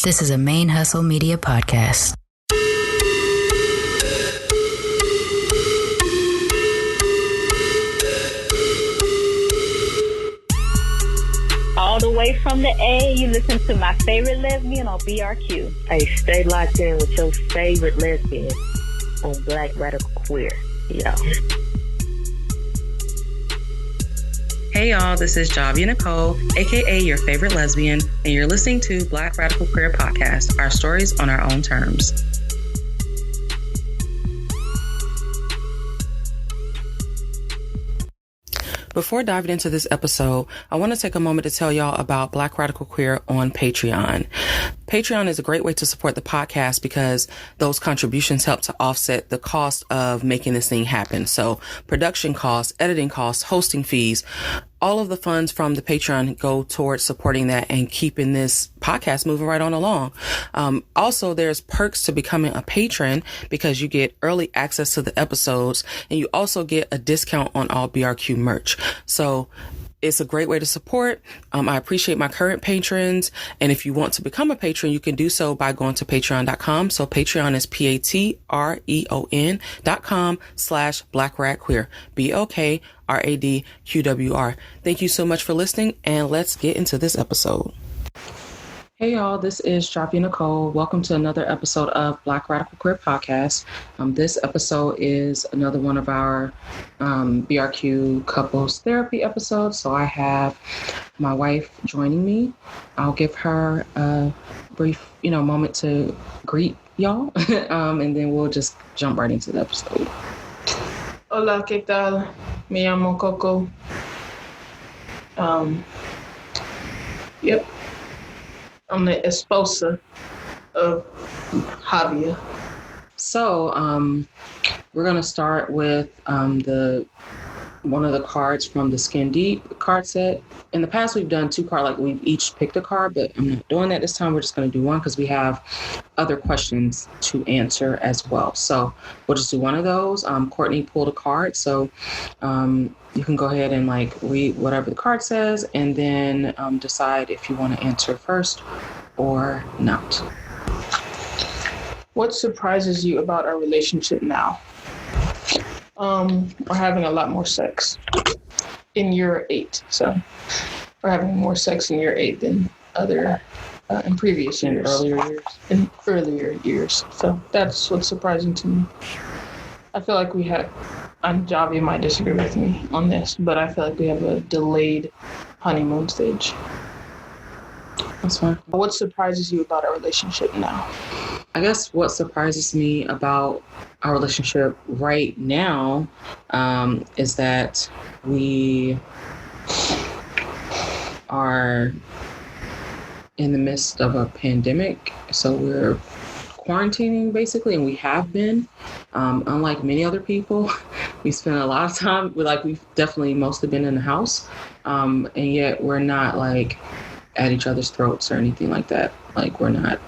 This is a ManeHustle Media podcast. All the way from the A, you listen to my favorite lesbian on BRQ. Hey, stay locked in with your favorite lesbian on Black Radical Queer. Yo. Hey y'all, this is Javia Nicole, aka your favorite lesbian, and you're listening to Black Radical Queer Podcast, our stories on our own terms. Before diving into this episode, I want to take a moment to tell y'all about Black Radical Queer on Patreon. Patreon is a great way to support the podcast because those contributions help to offset the cost of making this thing happen. So production costs, editing costs, hosting fees, all of the funds from the Patreon go towards supporting that and keeping this podcast moving right on along. Also, there's perks to becoming a patron because you get early access to the episodes and you also get a discount on all BRQ merch. So it's a great way to support. I appreciate my current patrons. And if you want to become a patron, you can do so by going to patreon.com. So Patreon is patreon.com/Black Rad Queer, BLK RAD QWR. Thank you so much for listening, and let's get into this episode. Hey y'all, this is Javia Nicole. Welcome to another episode of Black Radical Queer Podcast. This episode is another one of our BRQ couples therapy episodes. So I have my wife joining me. I'll give her a brief, moment to greet y'all, and then we'll just jump right into the episode. Hola, ¿qué tal? Me llamo Coco. Yep. I'm the esposa of Javia. So, we're going to start with one of the cards from the Skin Deep card set. In the past, we've done two cards, like we've each picked a card, but I'm not doing that this time. We're just going to do one because we have other questions to answer as well. So we'll just do one of those. Courtney pulled a card, so you can go ahead and read whatever the card says and then decide if you want to answer first or not. What surprises you about our relationship now? We're having a lot more sex in year 8. So we're having more sex in year 8 than in previous years. In earlier years. So that's what's surprising to me. I feel like Javi might disagree with me on this, but I feel like we have a delayed honeymoon stage. That's fine. What surprises you about our relationship now? I guess what surprises me about our relationship right now is that we are in the midst of a pandemic. So we're quarantining basically, and we have been. Unlike many other people, we spend a lot of time we've definitely mostly been in the house, and yet we're not at each other's throats or anything like that. We're not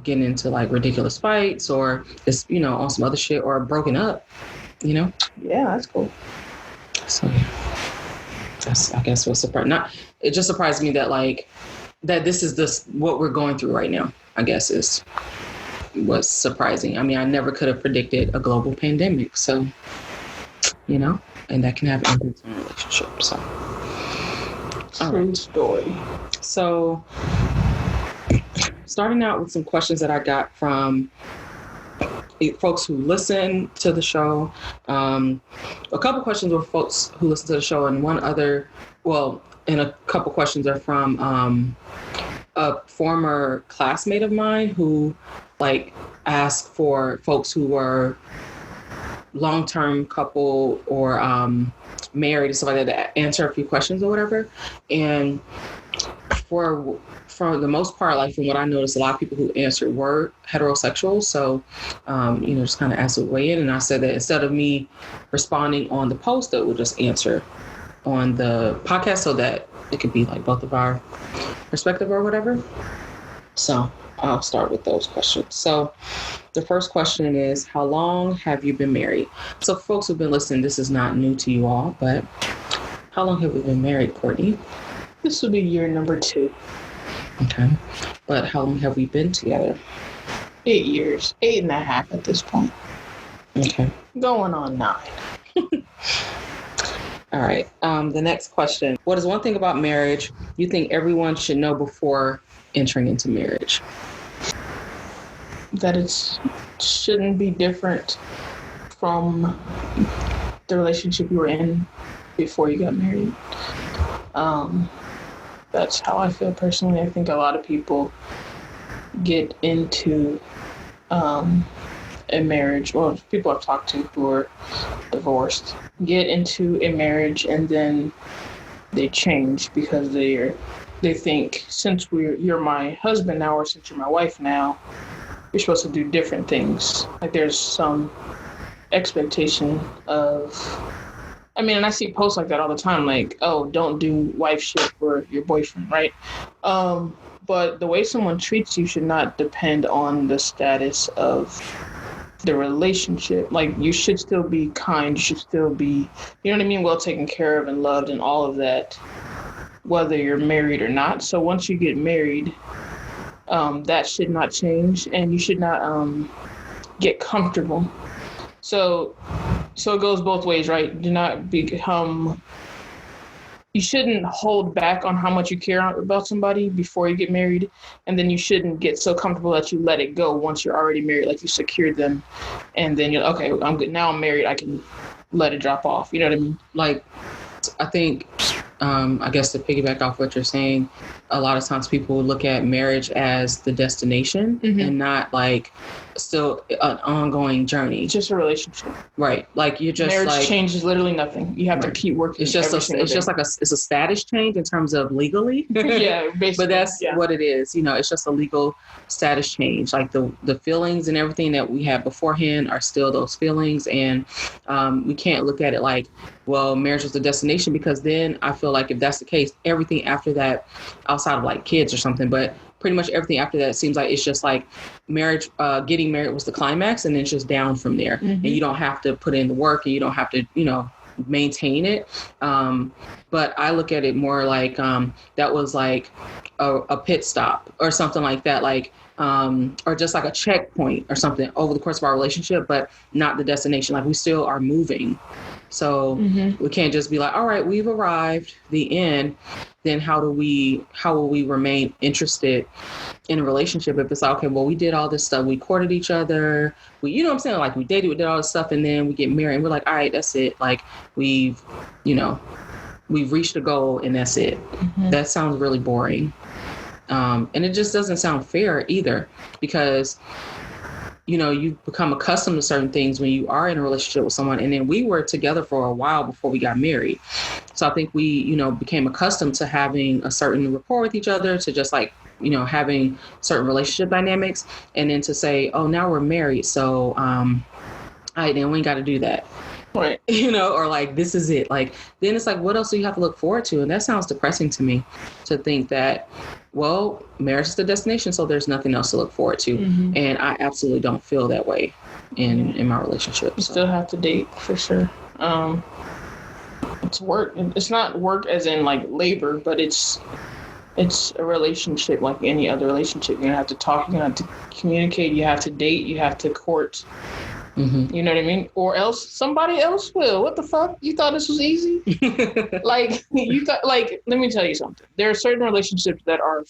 getting into ridiculous fights or just on some other shit or broken up. Yeah, that's cool. So that's, I guess, what's surprised. It just surprised me that that this is what we're going through right now, I guess, was surprising. I mean, I never could have predicted a global pandemic. So, and that can have impacts on a relationship. So, true story. So, starting out with some questions that I got from folks who listen to the show. A couple questions were folks who listen to the show, and and a couple questions are from a former classmate of mine who asked for folks who were long-term couple or married and stuff like that to answer a few questions or whatever. And for the most part, from what I noticed, a lot of people who answered were heterosexual. So, just kind of asked to weigh in. And I said that instead of me responding on the post, that we'll just answer on the podcast so that it could be both of our perspective or whatever. So I'll start with those questions. So the first question is, how long have you been married? So for folks who've been listening, this is not new to you all, but how long have we been married, Courtney? This will be year number 2. Okay. But how long have we been together? 8 years, 8.5 at this point. Okay. Going on 9. All right. The next question. What is one thing about marriage you think everyone should know before entering into marriage? That it shouldn't be different from the relationship you were in before you got married. That's how I feel personally. I think a lot of people get into a marriage, or people I've talked to who are divorced, get into a marriage and then they change because they think, since you're my husband now, or since you're my wife now, you're supposed to do different things. Like there's some expectation of, and I see posts like that all the time, like, oh, don't do wife shit for your boyfriend, right? But the way someone treats you should not depend on the status of the relationship. Like, you should still be kind, you should still be, you know what I mean, well taken care of and loved and all of that, whether you're married or not. So once you get married, that should not change, and you should not get comfortable. So it goes both ways, right? Do not become, you shouldn't hold back on how much you care about somebody before you get married. And then you shouldn't get so comfortable that you let it go once you're already married, like you secured them. And then you're okay, I'm good. Now I'm married. I can let it drop off. You know what I mean? Like, I think, I guess to piggyback off what you're saying, a lot of times people look at marriage as the destination and not like still an ongoing journey. It's just a relationship. Right. Like you're just marriage changes literally nothing. You have to keep working. It's just it's a status change in terms of legally. Yeah, basically. But that's what it is. You know, it's just a legal status change. Like the feelings and everything that we had beforehand are still those feelings. And we can't look at it like, well, marriage is the destination, because then I feel like if that's the case, everything after that, outside of like kids or something, but pretty much everything after that seems like it's just like marriage, getting married was the climax, and then it's just down from there. And you don't have to put in the work, and you don't have to, maintain it. But I look at it more like that was like a pit stop or something like that, like or just like a checkpoint or something over the course of our relationship, but not the destination. Like we still are moving. So we can't just be like, all right, we've arrived, the end. Then how will we remain interested in a relationship if it's like, okay, well, we did all this stuff. We courted each other. You know what I'm saying? Like we dated, we did all this stuff, and then we get married and we're like, all right, that's it. Like we've reached a goal and that's it. That sounds really boring. And it just doesn't sound fair either, because you become accustomed to certain things when you are in a relationship with someone. And then we were together for a while before we got married. So I think we, became accustomed to having a certain rapport with each other, to just like, having certain relationship dynamics. And then to say, oh, now we're married. So, all right, then we ain't got to do that. Right. Or like, this is it. Like, then it's like, what else do you have to look forward to? And that sounds depressing to me, to think that, well, marriage is the destination, so there's nothing else to look forward to. And I absolutely don't feel that way in my relationship. You still have to date, for sure. It's work. It's not work as in like labor, but it's a relationship like any other relationship. You're going to have to talk, you're going to have to communicate, you have to date, you have to court. You know what I mean? Or else somebody else will. What the fuck? You thought this was easy? Like, let me tell you something. There are certain relationships that are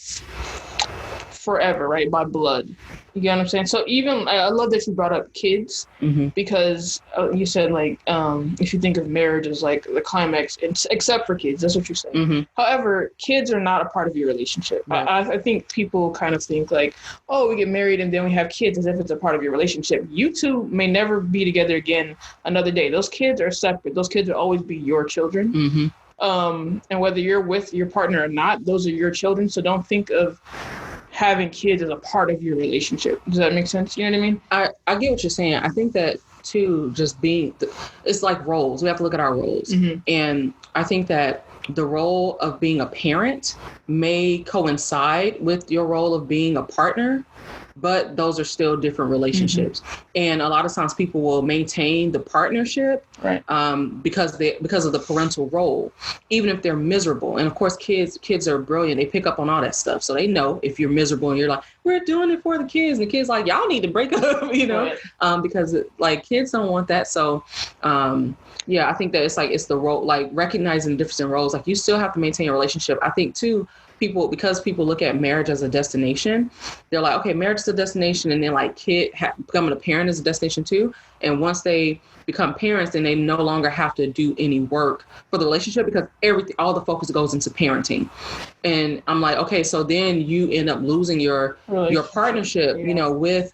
forever, right? By blood. You get what I'm saying? So even, I love that you brought up kids, because you said like, if you think of marriage as like the climax, except for kids, that's what you're saying. However, kids are not a part of your relationship. Right. I think people kind of think like, oh, we get married and then we have kids, as if it's a part of your relationship. You two may never be together again another day. Those kids are separate. Those kids will always be your children. And whether you're with your partner or not, those are your children. So don't think of having kids as a part of your relationship. Does that make sense? You know what I mean? I get what you're saying. I think that too, just it's like roles. We have to look at our roles. And I think that the role of being a parent may coincide with your role of being a partner. but those are still different relationships. And a lot of times people will maintain the partnership because of the parental role, even if they're miserable. And of course, kids are brilliant. They pick up on all that stuff. So they know if you're miserable and you're like, we're doing it for the kids. And the kids like, y'all need to break up, because like kids don't want that. So, I think that it's the role, like recognizing the difference in roles. Like you still have to maintain a relationship. I think too, because people look at marriage as a destination, they're like, okay, marriage is a destination. And then like becoming a parent is a destination too. And once they become parents, then they no longer have to do any work for the relationship because all the focus goes into parenting. And I'm like, okay, so then you end up losing your partnership, with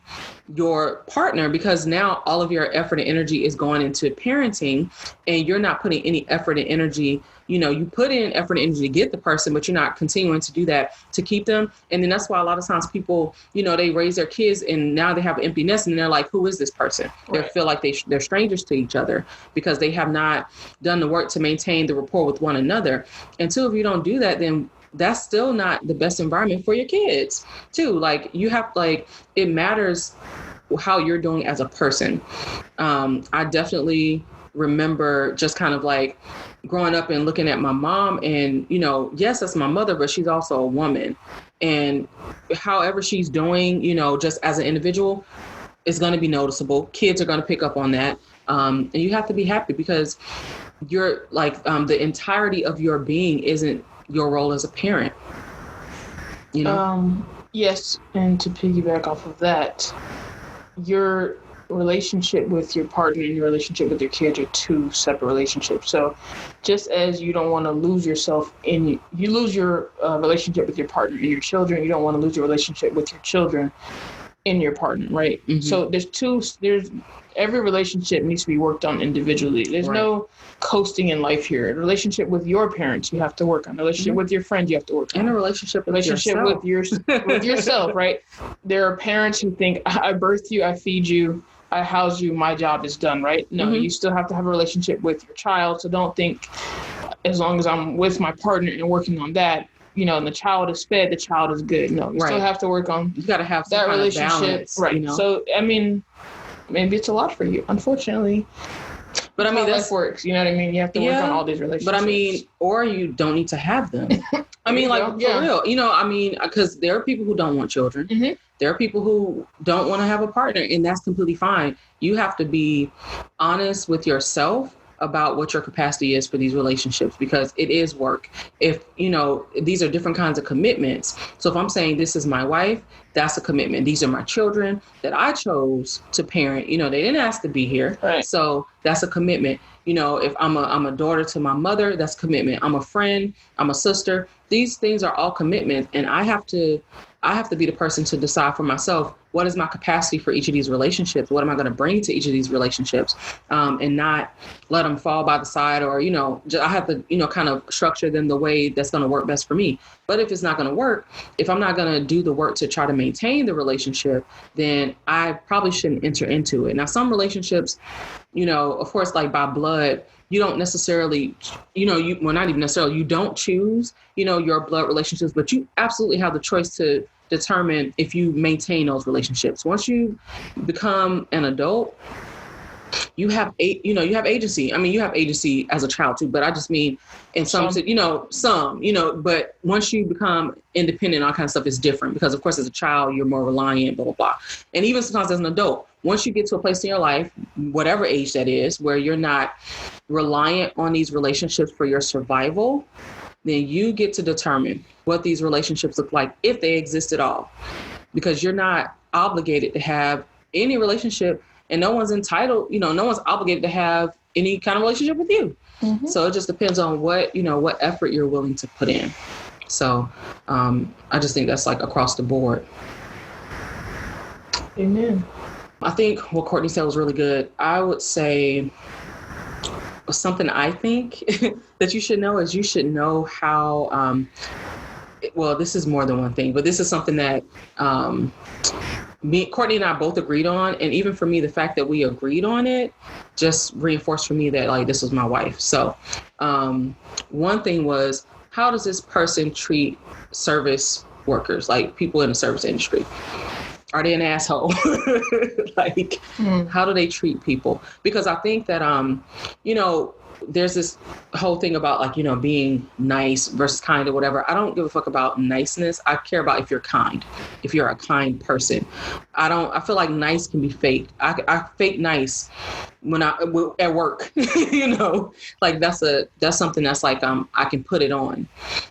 your partner, because now all of your effort and energy is going into parenting and you're not putting any effort and energy. You put in effort and energy to get the person, but you're not continuing to do that to keep them. And then that's why a lot of times people, they raise their kids and now they have an empty nest and they're like, who is this person? They feel like they're strangers to each other because they have not done the work to maintain the rapport with one another. And two, if you don't do that, then that's still not the best environment for your kids too. Like you have, it matters how you're doing as a person. I definitely remember just kind of like growing up and looking at my mom and, yes, that's my mother, but she's also a woman. And however she's doing, just as an individual, is going to be noticeable. Kids are going to pick up on that. And you have to be happy because you're like the entirety of your being isn't your role as a parent. Yes. And to piggyback off of that, your relationship with your partner and your relationship with your kids are two separate relationships. So just as you don't want to lose yourself you lose your relationship with your partner and your children, you don't want to lose your relationship with your children in your partner, right? So there's every relationship needs to be worked on individually. There's no coasting in life here. A relationship with your parents, you have to work on. A relationship with your friends, you have to work on. And a relationship with yourself, right? There are parents who think, I birthed you, I feed you, I house you, my job is done, right? No, you still have to have a relationship with your child. So don't think as long as I'm with my partner and working on that, and the child is fed, the child is good. No, you still have to work on. You got to have that relationship, balance, right? So I mean, maybe it's a lot for you, unfortunately. But I mean, that's life works. You know what I mean? You have to work on all these relationships. But I mean, or you don't need to have them. I mean, for real. Because there are people who don't want children. There are people who don't want to have a partner, and that's completely fine. You have to be honest with yourself about what your capacity is for these relationships, because it is work. If, these are different kinds of commitments. So if I'm saying this is my wife, that's a commitment. These are my children that I chose to parent. They didn't ask to be here. Right. So that's a commitment. If I'm a daughter to my mother, that's a commitment. I'm a friend, I'm a sister. These things are all commitments. And I have to be the person to decide for myself, what is my capacity for each of these relationships? What am I going to bring to each of these relationships? And not let them fall by the side, or, I have to, kind of structure them the way that's going to work best for me. But if it's not going to work, if I'm not going to do the work to try to maintain the relationship, then I probably shouldn't enter into it. Now, some relationships, of course, like by blood, you don't necessarily, not even necessarily, you don't choose, your blood relationships, but you absolutely have the choice to determine if you maintain those relationships. Once you become an adult, you have agency. I mean, you have agency as a child too, but I just mean in but once you become independent, all kinds of stuff is different, because of course, as a child, you're more reliant, blah, blah, blah. And even sometimes as an adult, once you get to a place in your life, whatever age that is, where you're not reliant on these relationships for your survival, then you get to determine what these relationships look like, if they exist at all, because you're not obligated to have any relationship, and no one's entitled, no one's obligated to have any kind of relationship with you. So it just depends on what effort you're willing to put in. So I just think that's like across the board. Amen. I think what Courtney said was really good. I would say something I think that you should know is you should know how, this is more than one thing, but this is something that Courtney and I both agreed on. And even for me, the fact that we agreed on it just reinforced for me that like this was my wife. So one thing was, how does this person treat service workers, like people in the service industry? are they an asshole? Like, how do they treat people? Because I think that, you know, there's this whole thing about like, you know, being nice versus kind or whatever. I don't give a fuck about niceness. I care about if you're kind, if you're a kind person. I feel like nice can be faked. I fake nice when at work, you know, like that's something that's like, I can put it on,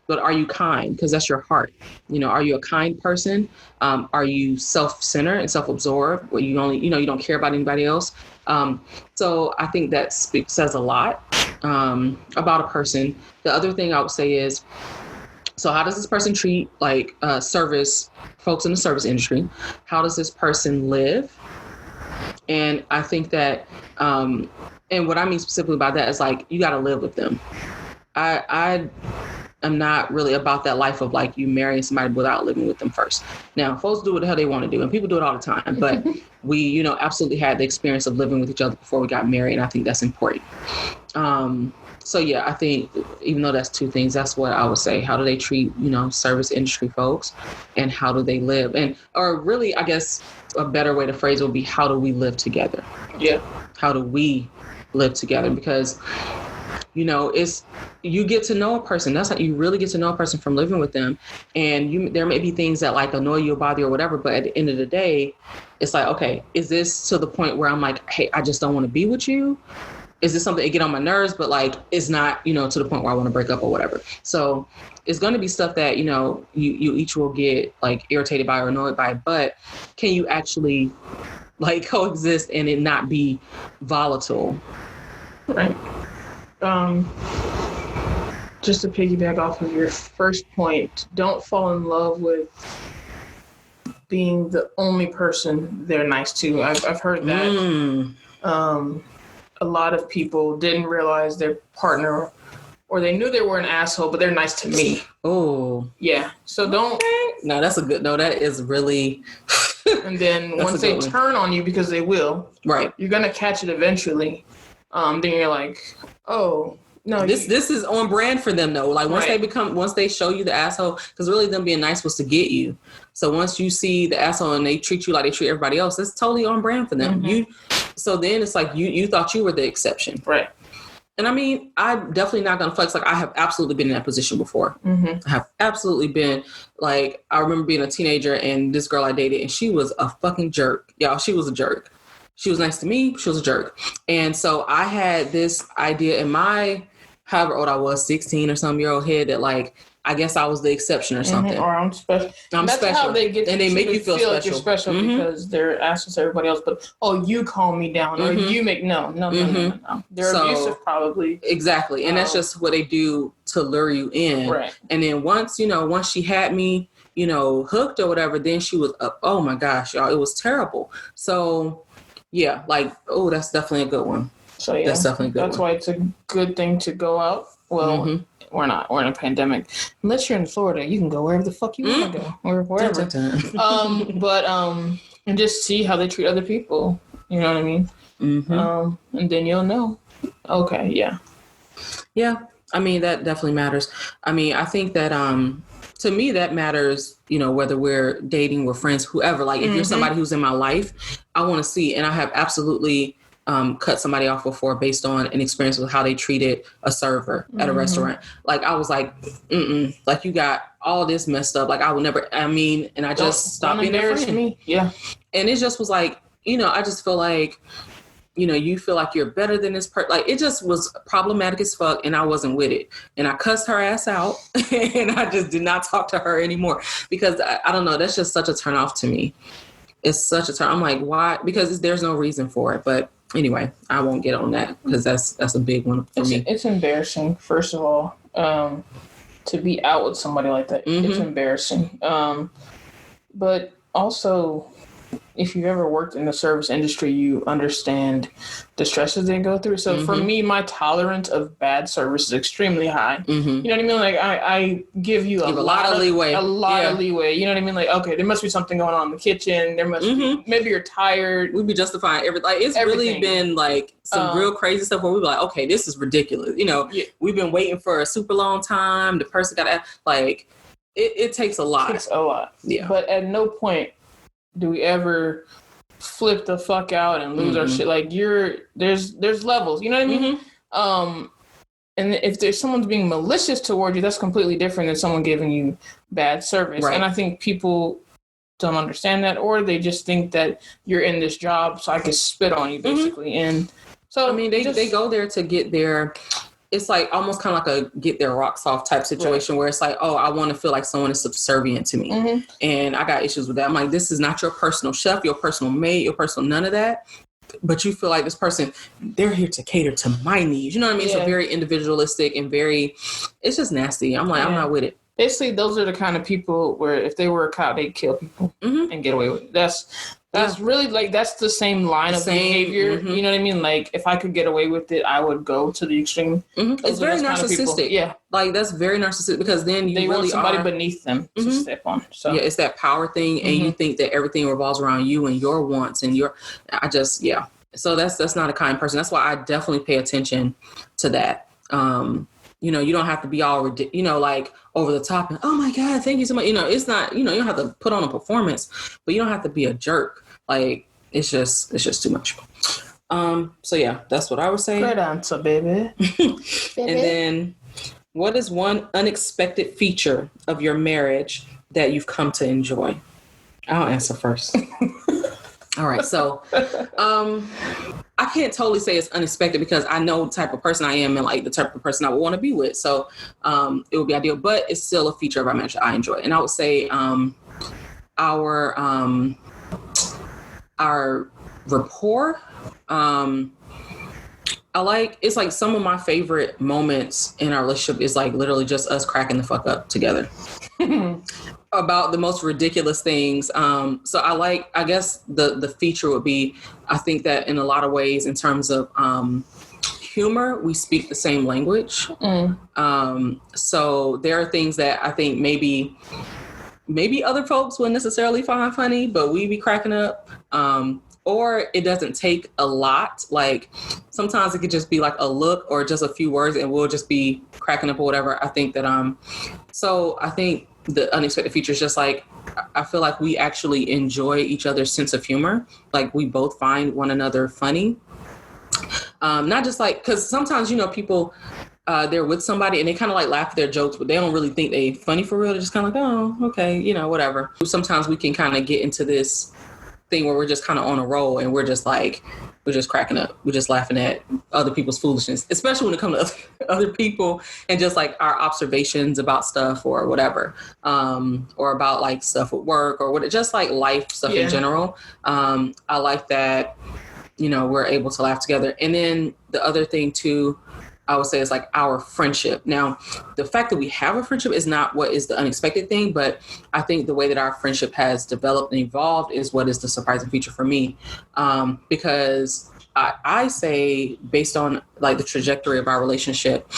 but are you kind? Because that's your heart. You know, are you a kind person? Are you self-centered and self-absorbed where you only, you know, you don't care about anybody else? So I think that says a lot about a person. The other thing I would say is, so how does this person treat like folks in the service industry? How does this person live? And I think that, and what I mean specifically by that is like, you got to live with them. I am not really about that life of like you marrying somebody without living with them first. Now, folks do what the hell they want to do, and people do it all the time. But we, you know, absolutely had the experience of living with each other before we got married, and I think that's important. So yeah, I think even though that's two things, that's what I would say. How do they treat, you know, service industry folks, and how do they live? And or really, I guess a better way to phrase it would be, how do we live together? Yeah. How do we live together? Because, you know, you get to know a person. That's how you really get to know a person, from living with them. And there may be things that like annoy you or bother you or whatever, but at the end of the day, it's like, okay, is this to the point where I'm like, hey, I just don't want to be with you? Is this something that get on my nerves, but like it's not, you know, to the point where I want to break up or whatever. So it's going to be stuff that, you know, you each will get like irritated by or annoyed by, but can you actually like coexist and it not be volatile? Right. Just to piggyback off of your first point, don't fall in love with being the only person they're nice to. I've heard that. A lot of people didn't realize their partner, or they knew they were an asshole, but they're nice to me. Oh. Yeah. So don't. No, that is really. And then once they turn on you, because they will, right, you're going to catch it eventually. Then you're like, oh, no. This is on brand for them though. Like once they show you the asshole, because really them being nice was to get you. So once you see the asshole and they treat you like they treat everybody else, it's totally on brand for them. So then it's like you thought you were the exception. Right. And I mean, I'm definitely not going to flex. Like I have absolutely been in that position before. I have absolutely been like, I remember being a teenager and this girl I dated and she was a fucking jerk. Y'all, she was a jerk. She was nice to me. She was a jerk. And so I had this idea in my, however old I was, 16 or some year old head that like, I guess I was the exception or something. Or I'm special. That's special. How they get and they make you feel special. Like you're special because they're asking to everybody else. But you calm me down, or you make no. They're abusive, probably. Exactly, and that's just what they do to lure you in. Right. And then once she had me, you know, hooked or whatever, then she was up. Oh my gosh, y'all, it was terrible. So yeah, like that's definitely a good one. So yeah, that's definitely a good. That's why it's a good thing to go out. Well. We're not. We're in a pandemic. Unless you're in Florida, you can go wherever the fuck you want to go, or wherever. And just see how they treat other people. You know what I mean? And then you'll know. Okay, yeah. Yeah, I mean that definitely matters. I mean, I think that to me that matters. You know, whether we're dating, we're friends, whoever. Like, if you're somebody who's in my life, I want to see, and I have absolutely. Cut somebody off before based on an experience with how they treated a server at a restaurant. Like I was like, like you got all this messed up. Like I would never, and I just stopped being their friend. Me. Yeah. And it just was like, you know, I just feel like, you know, you feel like you're better than this person. Like it just was problematic as fuck and I wasn't with it. And I cussed her ass out and I just did not talk to her anymore because I don't know. That's just such a turn off to me. It's such a turn. I'm like, why? Because there's no reason for it. But anyway, I won't get on that because that's a big one for me. It's embarrassing, first of all, to be out with somebody like that. It's embarrassing. But also, if you've ever worked in the service industry, you understand the stresses they go through. So for me, my tolerance of bad service is extremely high. You know what I mean? Like I give you a lot of leeway. A lot of leeway. You know what I mean? Like, okay, there must be something going on in the kitchen. There must be, maybe you're tired. We'd be justifying everything. Like, it's really been like some real crazy stuff where we be like, okay, this is ridiculous. You know, we've been waiting for a super long time. The person got to like, it takes a lot. It takes a lot. Yeah. But at no point do we ever flip the fuck out and lose our shit? Like there's levels, you know what I mean? And if there's someone's being malicious toward you, that's completely different than someone giving you bad service. Right. And I think people don't understand that, or they just think that you're in this job so I can spit on you, basically. And so I mean, they go there to get their, it's like almost kind of like a get their rocks off type situation, where it's like, oh, I want to feel like someone is subservient to me. And I got issues with that. I'm like, this is not your personal chef, your personal maid, your personal none of that. But you feel like this person, they're here to cater to my needs. You know what I mean? It's a very individualistic and very, it's just nasty. I'm like, I'm not with it. Basically, those are the kind of people where if they were a cop, they'd kill people and get away with it. That's really like, that's the same line of behavior. You know what I mean? Like, if I could get away with it, I would go to the extreme. It's very narcissistic. Yeah. Like, that's very narcissistic, because then you they really want somebody are beneath them to step on. So it's that power thing, and you think that everything revolves around you and your wants and your, So that's not a kind person. That's why I definitely pay attention to that. You know, you don't have to be all, like over the top and, oh my God, thank you so much. You know, it's not, you don't have to put on a performance, but you don't have to be a jerk. Like, it's just too much. So yeah, that's what I would say. Great answer, baby. And then, what is one unexpected feature of your marriage that you've come to enjoy? I'll answer first. All right. So, I can't totally say it's unexpected, because I know the type of person I am and like the type of person I would want to be with. So, it would be ideal, but it's still a feature of our marriage I enjoy. And I would say, our rapport, it's like some of my favorite moments in our relationship is like literally just us cracking the fuck up together about the most ridiculous things. So I guess the feature would be, I think that in a lot of ways, in terms of humor, we speak the same language. So there are things that I think maybe other folks wouldn't necessarily find funny, but we be cracking up. Or it doesn't take a lot. Like, sometimes it could just be like a look or just a few words, and we'll just be cracking up or whatever. I think that, so I think the unexpected feature is just like, I feel like we actually enjoy each other's sense of humor. Like, we both find one another funny. Not just like, because sometimes, people, they're with somebody and they kind of like laugh at their jokes, but they don't really think they funny for real. They're just kind of like, oh, okay, whatever. Sometimes we can kind of get into this thing where we're just kind of on a roll, and we're just cracking up. We're just laughing at other people's foolishness, especially when it comes to other people and just like our observations about stuff or whatever, or about like stuff at work or what, just like life stuff in general. I like that, we're able to laugh together. And then the other thing too, I would say, is like our friendship. Now, the fact that we have a friendship is not what is the unexpected thing, but I think the way that our friendship has developed and evolved is what is the surprising feature for me. Because I say, based on like the trajectory of our relationship,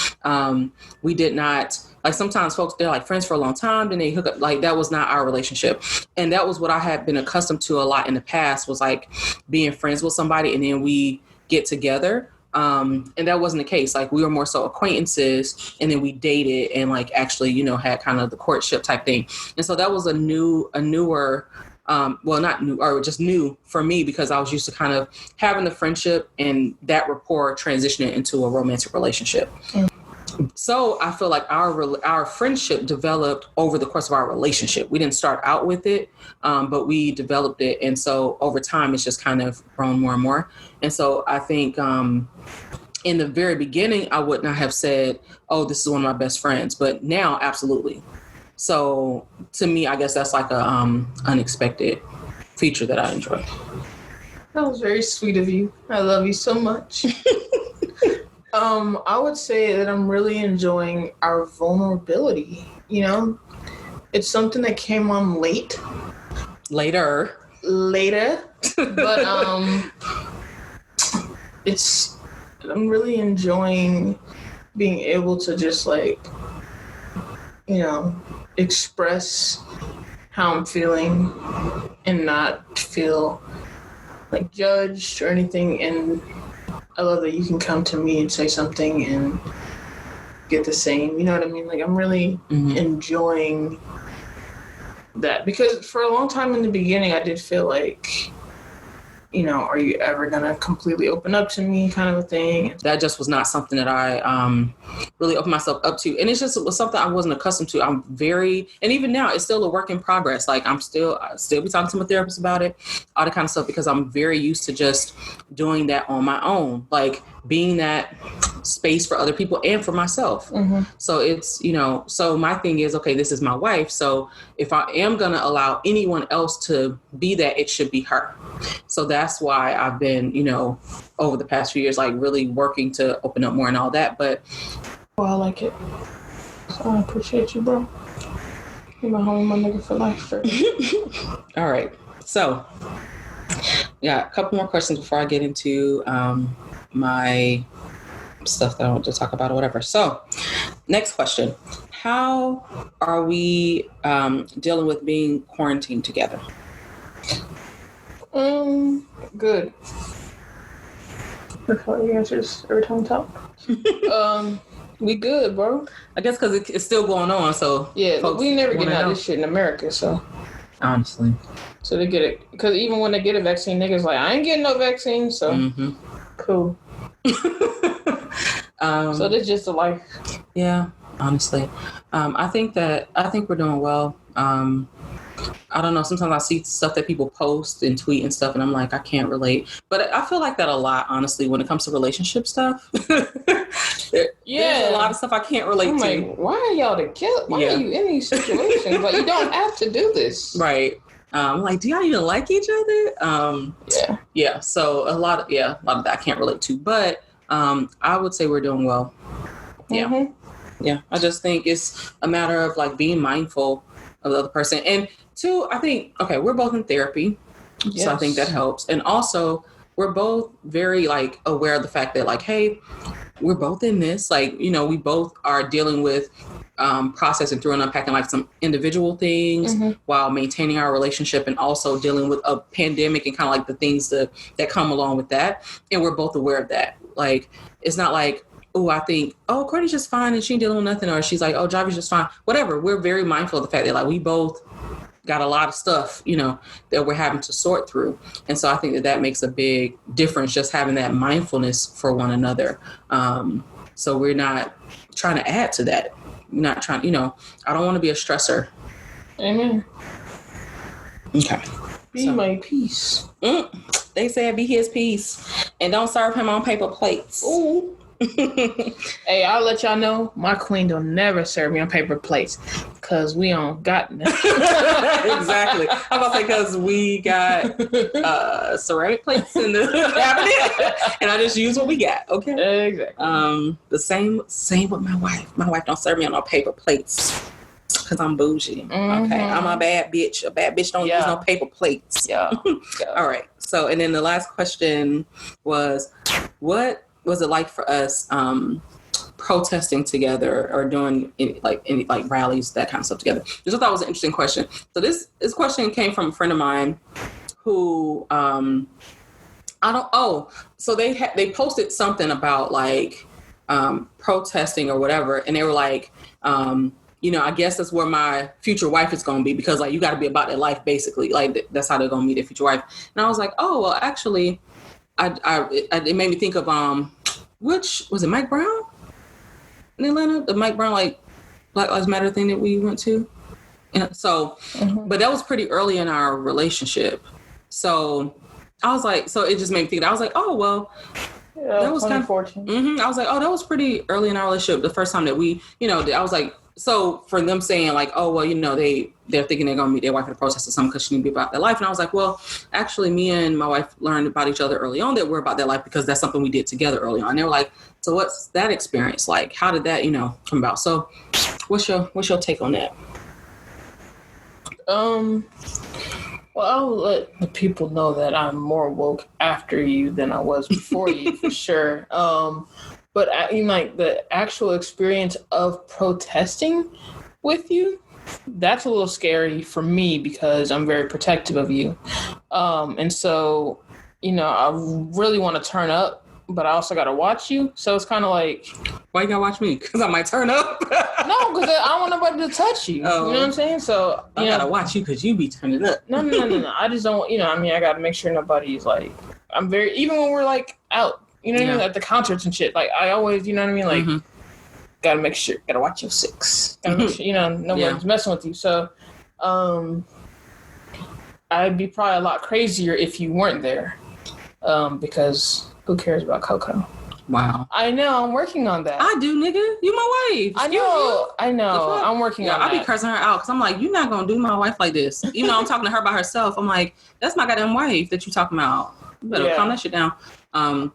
we did not, like, sometimes folks, they're like friends for a long time, then they hook up. Like, that was not our relationship. And that was what I had been accustomed to a lot in the past, was like being friends with somebody and then we get together. And that wasn't the case. Like, we were more so acquaintances, and then we dated and like actually, had kind of the courtship type thing. And so that was a newer, well, not new, or just new for me, because I was used to kind of having the friendship and that rapport transitioning into a romantic relationship. So I feel like our friendship developed over the course of our relationship. We didn't start out with it, but we developed it. And so over time, it's just kind of grown more and more. And so I think in the very beginning, I would not have said, oh, this is one of my best friends. But now, absolutely. So to me, I guess that's like a unexpected feature that I enjoy. That was very sweet of you. I love you so much. I would say that I'm really enjoying our vulnerability. It's something that came on later, but I'm really enjoying being able to just like, express how I'm feeling and not feel like judged or anything. And I love that you can come to me and say something and get the same. You know what I mean? Like, I'm really enjoying that, because for a long time in the beginning, I did feel like, you know, are you ever going to completely open up to me kind of a thing? That just was not something that I really opened myself up to. And it was something I wasn't accustomed to. I'm very, and even now it's still a work in progress. Like I still be talking to my therapist about it, all that kind of stuff, because I'm very used to just doing that on my own, like being that space for other people and for myself. So it's, you know, so my thing is, okay, this is my wife. So if I am going to allow anyone else to be that, it should be her. So that's why I've been, you know, over the past few years, like really working to open up more and all that. But well, I like it. So I appreciate you, bro. You're my homie, my nigga for life. All right. So yeah, a couple more questions before I get into my stuff that I want to talk about or whatever. So next question. How are we dealing with being quarantined together? Good. That's all the answers every time we talk. We good, bro. I guess because it's still going on, so yeah, we never get out of this shit in America, so honestly, so they get it, because even when they get a vaccine, niggas like, I ain't getting no vaccine, so cool. So that's just a life. Yeah, honestly, I think we're doing well. I don't know. Sometimes I see stuff that people post and tweet and stuff, and I'm like, I can't relate. But I feel like that a lot, honestly, when it comes to relationship stuff. There's a lot of stuff I can't relate to. Like, why are y'all together? Why are you in these situations? Like, you don't have to do this. Right. Like, do y'all even like each other? Yeah. So a lot of that I can't relate to. But I would say we're doing well. Yeah. Yeah. I just think it's a matter of like being mindful of the other person. And two, I think, okay, we're both in therapy. Yes. So I think that helps. And also we're both very like aware of the fact that like, hey, we're both in this, like, you know, we both are dealing with processing through and unpacking like some individual things while maintaining our relationship, and also dealing with a pandemic and kind of like the things that come along with that. And we're both aware of that. Like, it's not like, oh, I think, oh, Courtney's just fine and she ain't dealing with nothing. Or she's like, oh, Javi's just fine. Whatever. We're very mindful of the fact that like we both got a lot of stuff, you know, that we're having to sort through. And so I think that makes a big difference, just having that mindfulness for one another. So we're not trying to add to that. We're not trying, you know, I don't want to be a stressor. Amen. Okay. Be my peace. They said be his peace. And don't serve him on paper plates. Ooh. Hey, I'll let y'all know, my queen don't never serve me on paper plates, because we don't got none. Exactly. I'm about to say, because we got ceramic plates in the cabinet, and I just use what we got. Okay. Exactly. The same with my wife. My wife don't serve me on no paper plates, because I'm bougie. Okay. I'm a bad bitch. A bad bitch don't use no paper plates. Yeah. All right. So, and then the last question was, what was it like for us protesting together or doing any rallies, that kind of stuff together? Just thought it was an interesting question. So this question came from a friend of mine who so they posted something about like protesting or whatever, and they were like, you know, I guess that's where my future wife is going to be, because like you got to be about their life, basically. Like that's how they're going to meet their future wife. And I was like, oh well, actually, it made me think of which was it, Mike Brown in Atlanta? The Mike Brown like Black Lives Matter thing that we went to. And so, but that was pretty early in our relationship. So I was like, so it just made me think. I was like, oh well, that was kind of fortunate. I was like, oh, that was pretty early in our relationship. The first time that we, you know, I was like, so for them saying like, oh well, you know, they're thinking they're gonna meet their wife at a protest or something because she need to be about their life. And I was like, well, actually, me and my wife learned about each other early on, that we're about their life because that's something we did together early on. And they were like, so what's that experience like? How did that, you know, come about? So what's your take on that? Well, I'll let the people know that I'm more woke after you than I was before you, for sure. But I mean, like the actual experience of protesting with you, that's a little scary for me because I'm very protective of you. And so, you know, I really want to turn up but I also got to watch you. So it's kind of like... Why you got to watch me? Because I might turn up? No, because I don't want nobody to touch you. Oh. You know what I'm saying? So, I got to watch you because you be turning up. No. I just don't, I got to make sure nobody's like... I'm very... Even when we're like out, you know what I mean? At the concerts and shit. Like, I always, you know what I mean? Like, got to make sure... Got to watch your six. Got to make sure, nobody's messing with you. So, I'd be probably a lot crazier if you weren't there. Because who cares about Coco? Wow. I know. I'm working on that. I do, nigga. You my wife. I know. I'm working on that. I be cursing her out because I'm like, you're not going to do my wife like this. I'm talking to her by herself. I'm like, that's my goddamn wife that you talking about. You better calm that shit down. No,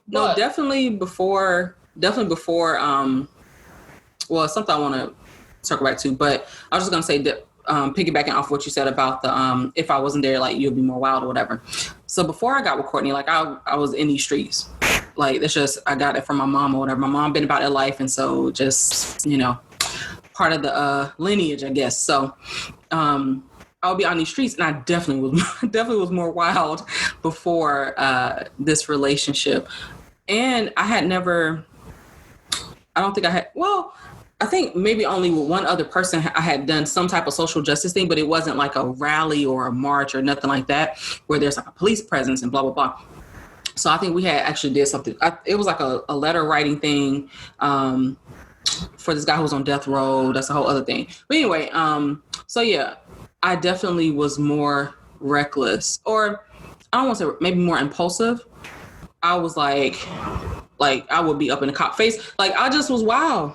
definitely before, well, something I want to circle back to, but I was just going to say that, piggybacking off what you said about the if I wasn't there, like you'll be more wild or whatever. So before I got with Courtney, like I was in these streets. Like that's just I got it from my mom or whatever. My mom been about that life, and so just part of the lineage, I guess. So I'll be on these streets, and I definitely was more wild before this relationship. And I had never. I don't think I had. Well. I think maybe only with one other person I had done some type of social justice thing, but it wasn't like a rally or a march or nothing like that where there's like a police presence and blah, blah, blah. So I think we had actually did something. It was like a letter writing thing for this guy who was on death row. That's a whole other thing. But anyway, so yeah, I definitely was more reckless, or I don't want to say maybe more impulsive. I was like I would be up in the cop face. Like I just was wild.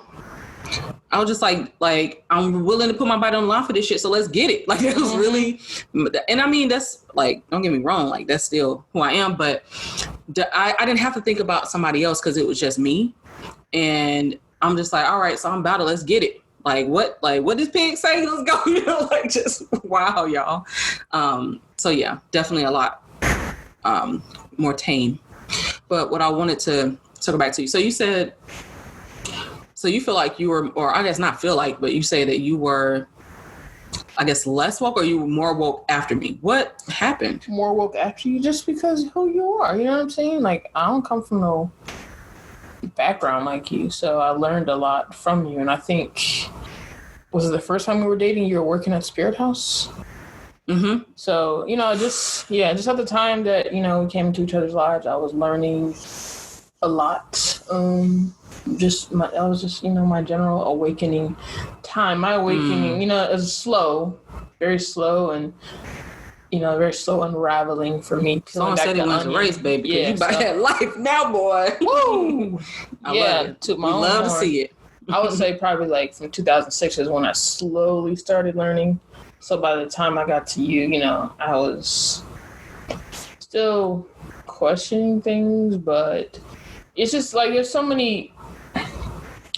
I was just like, I'm willing to put my body on the line for this shit, so let's get it. Like, it was really, and I mean, that's like, don't get me wrong, like, that's still who I am, but I didn't have to think about somebody else because it was just me. And I'm just like, all right, so I'm about it, let's get it. Like, what does Pig say? Let's go, like, just, wow, y'all. So yeah, definitely a lot more tame. But what I wanted to circle back to you. So you said, so you feel like you were, or I guess not feel like, but you say that you were, I guess, less woke, or you were more woke after me. What happened? More woke after you just because who you are. You know what I'm saying? Like, I don't come from no background like you, so I learned a lot from you. And I think, was it the first time we were dating, you were working at Spirit House? Mm-hmm. So, just at the time that, we came into each other's lives, I was learning a lot. That was just my general awakening time. My awakening, is slow, very slow, and very slow unraveling for me. Someone said he went to race, baby. Yeah, you about that life now, boy. Woo! I love it. To my own love horn. To see it. I would say probably like from 2006 is when I slowly started learning. So by the time I got to you, I was still questioning things, but it's just like there's so many. I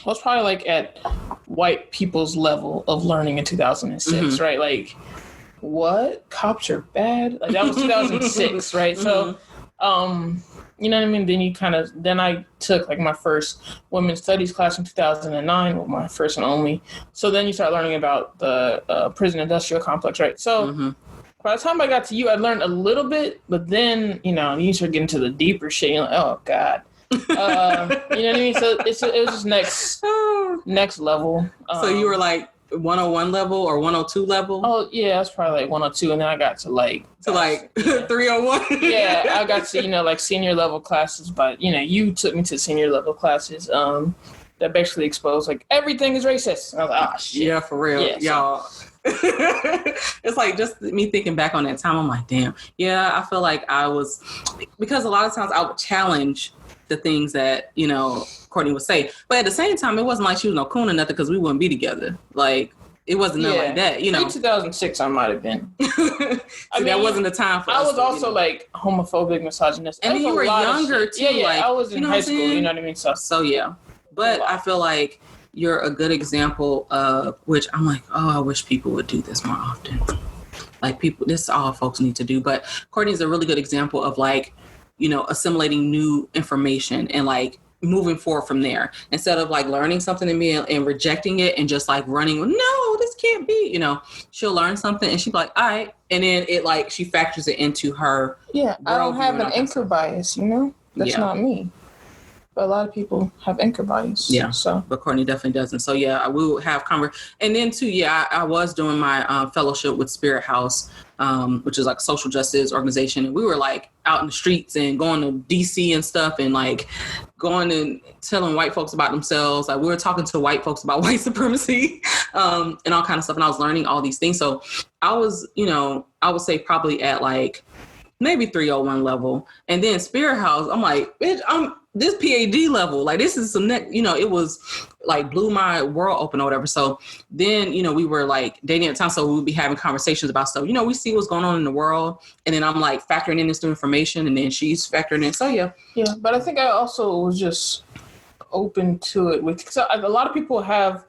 was probably like at white people's level of learning in 2006, right? Like, what? Cops are bad? Like, that was 2006, right? So, you know what I mean? Then I took like my first women's studies class in 2009, with my first and only. So then you start learning about the prison industrial complex, right? So by the time I got to you, I learned a little bit, but then, you start getting to the deeper shit. You're like, oh, God. You know what I mean? So it was just next level. So you were like 101 level or 102 level? Oh yeah, that's probably like 102, and then I got to like 301. Yeah, I got to like senior level classes, but you took me to senior level classes that basically exposed like everything is racist. And I was like, oh shit. Yeah, for real, y'all. It's like just me thinking back on that time. I'm like, damn. Yeah, I feel like I was, because a lot of times I would challenge the things that, Courtney would say. But at the same time, it wasn't like she was no coon or nothing because we wouldn't be together. Like, it wasn't nothing like that, In 2006, I might have been. That wasn't the time for us. I was also like homophobic, misogynist. And you were younger too. Yeah, like, I was in high school, you know what I mean? So yeah. But I feel like you're a good example of which I'm like, oh, I wish people would do this more often. Like people, this is all folks need to do. But Courtney's a really good example of like, assimilating new information and like moving forward from there instead of like learning something in me and rejecting it and just like running. No, this can't be, she'll learn something and she'll be like, all right. And then it like, she factors it into her. Yeah. I don't have an anchor bias, That's not me. But a lot of people have anchor bodies. Yeah. So, but Courtney definitely doesn't. So yeah, we will have and then too, I was doing my fellowship with Spirit House, which is like a social justice organization, and we were like out in the streets and going to DC and stuff, and like going and telling white folks about themselves. Like we were talking to white folks about white supremacy, and all kind of stuff. And I was learning all these things. So I was, I would say probably at like maybe 301 level, and then Spirit House, I'm like, bitch, I'm this PhD level, like this is some it was like blew my world open or whatever. So then, we were like dating at the time. So we would be having conversations about stuff, we see what's going on in the world. And then I'm like factoring in this new information, and then she's factoring in. So yeah. Yeah. But I think I also was just open to it because a lot of people have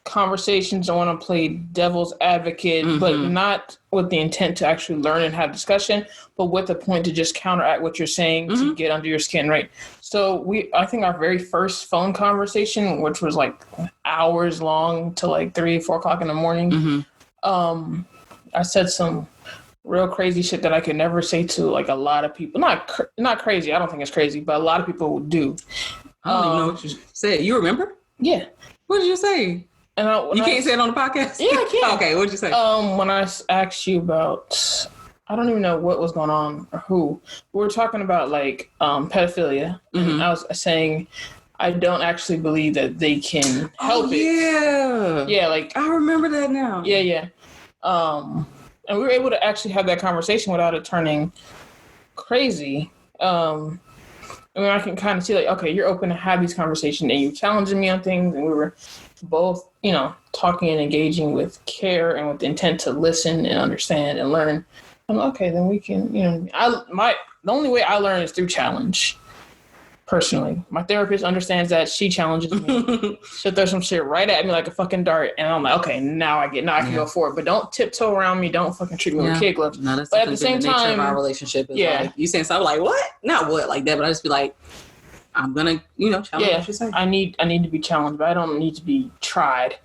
conversations. I want to play devil's advocate, but not with the intent to actually learn and have discussion, but with the point to just counteract what you're saying to get under your skin, right? So I think our very first phone conversation, which was like hours long to like 3-4 o'clock in the morning, I said some real crazy shit that I could never say to like a lot of people. Not crazy. I don't think it's crazy, but a lot of people do. I don't even know what you said. You remember? Yeah. What did you say? And you can't say it on the podcast? Yeah, I can. Okay, what'd you say? When I asked you about, I don't even know what was going on or who. We were talking about like pedophilia. And I was saying I don't actually believe that they can help it. Yeah. Yeah, like I remember that now. Yeah. And we were able to actually have that conversation without it turning crazy. I mean, I can kind of see like, okay, you're open to have these conversations and you're challenging me on things, and we were both, talking and engaging with care and with the intent to listen and understand and learn. I'm okay, then we can, the only way I learn is through challenge. Personally, my therapist understands that. She challenges me. She'll throw some shit right at me like a fucking dart, and I'm like, okay, now I can go for it. But don't tiptoe around me. Don't fucking treat me with kid gloves. No, that's but at the same time, nature of our relationship is like, you saying something like what? Not what like that, but I just be like, I'm gonna, challenge what you say. I need to be challenged, but I don't need to be tried.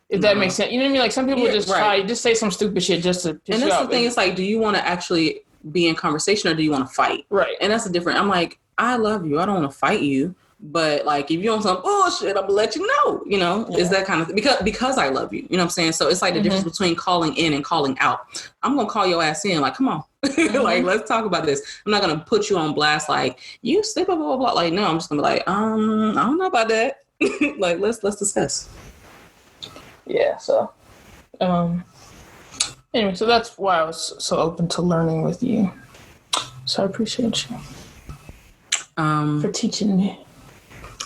If that makes sense. You know what I mean? Like some people just try, just say some stupid shit just to piss and you that's off. The thing. It's like, do you want to actually be in conversation or do you want to fight? Right. And that's the difference. I'm like, I love you. I don't want to fight you. But like, if you on some bullshit, I'm gonna let you know, is that kind of thing. Because I love you, you know what I'm saying? So it's like the difference between calling in and calling out. I'm going to call your ass in, like, come on, like, let's talk about this. I'm not going to put you on blast. Like you sleep, blah, blah, blah. Like, no, I'm just gonna be like, I don't know about that. Like, let's discuss. Yeah. So, anyway, so that's why I was so open to learning with you. So I appreciate you for teaching me.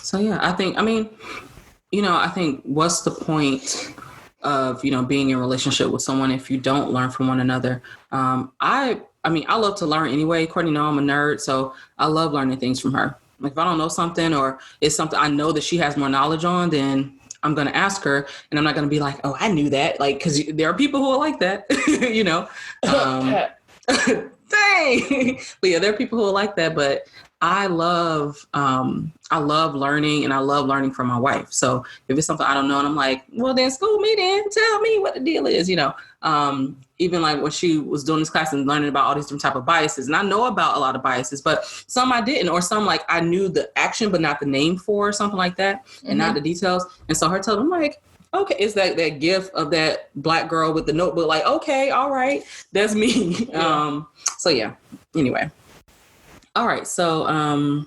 So yeah, I think what's the point of, being in a relationship with someone if you don't learn from one another? I love to learn anyway. Courtney knows I'm a nerd, so I love learning things from her. Like if I don't know something or it's something I know that she has more knowledge on, then I'm going to ask her, and I'm not going to be like, oh, I knew that. Like, cause there are people who are like that, dang. But yeah, there are people who are like that, but I love learning, and I love learning from my wife. So if it's something I don't know and I'm like, well, then school me, then tell me what the deal is, even like when she was doing this class and learning about all these different type of biases, and I know about a lot of biases, but some I didn't, or some like I knew the action, but not the name for, or something like that, and not the details. And so her telling, I'm like, okay, it's that gif of that black girl with the notebook, like, okay, all right, that's me. Yeah. So yeah, anyway. All right. So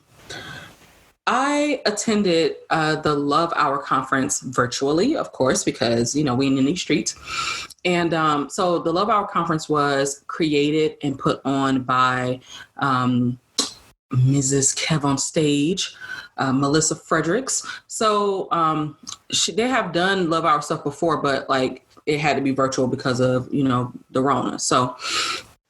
I attended the Love Hour conference virtually, of course, because, we in these streets. And so the Love Hour conference was created and put on by Mrs. Kev on stage, Melissa Fredericks. So they have done Love Hour stuff before, but like it had to be virtual because of, the Rona. So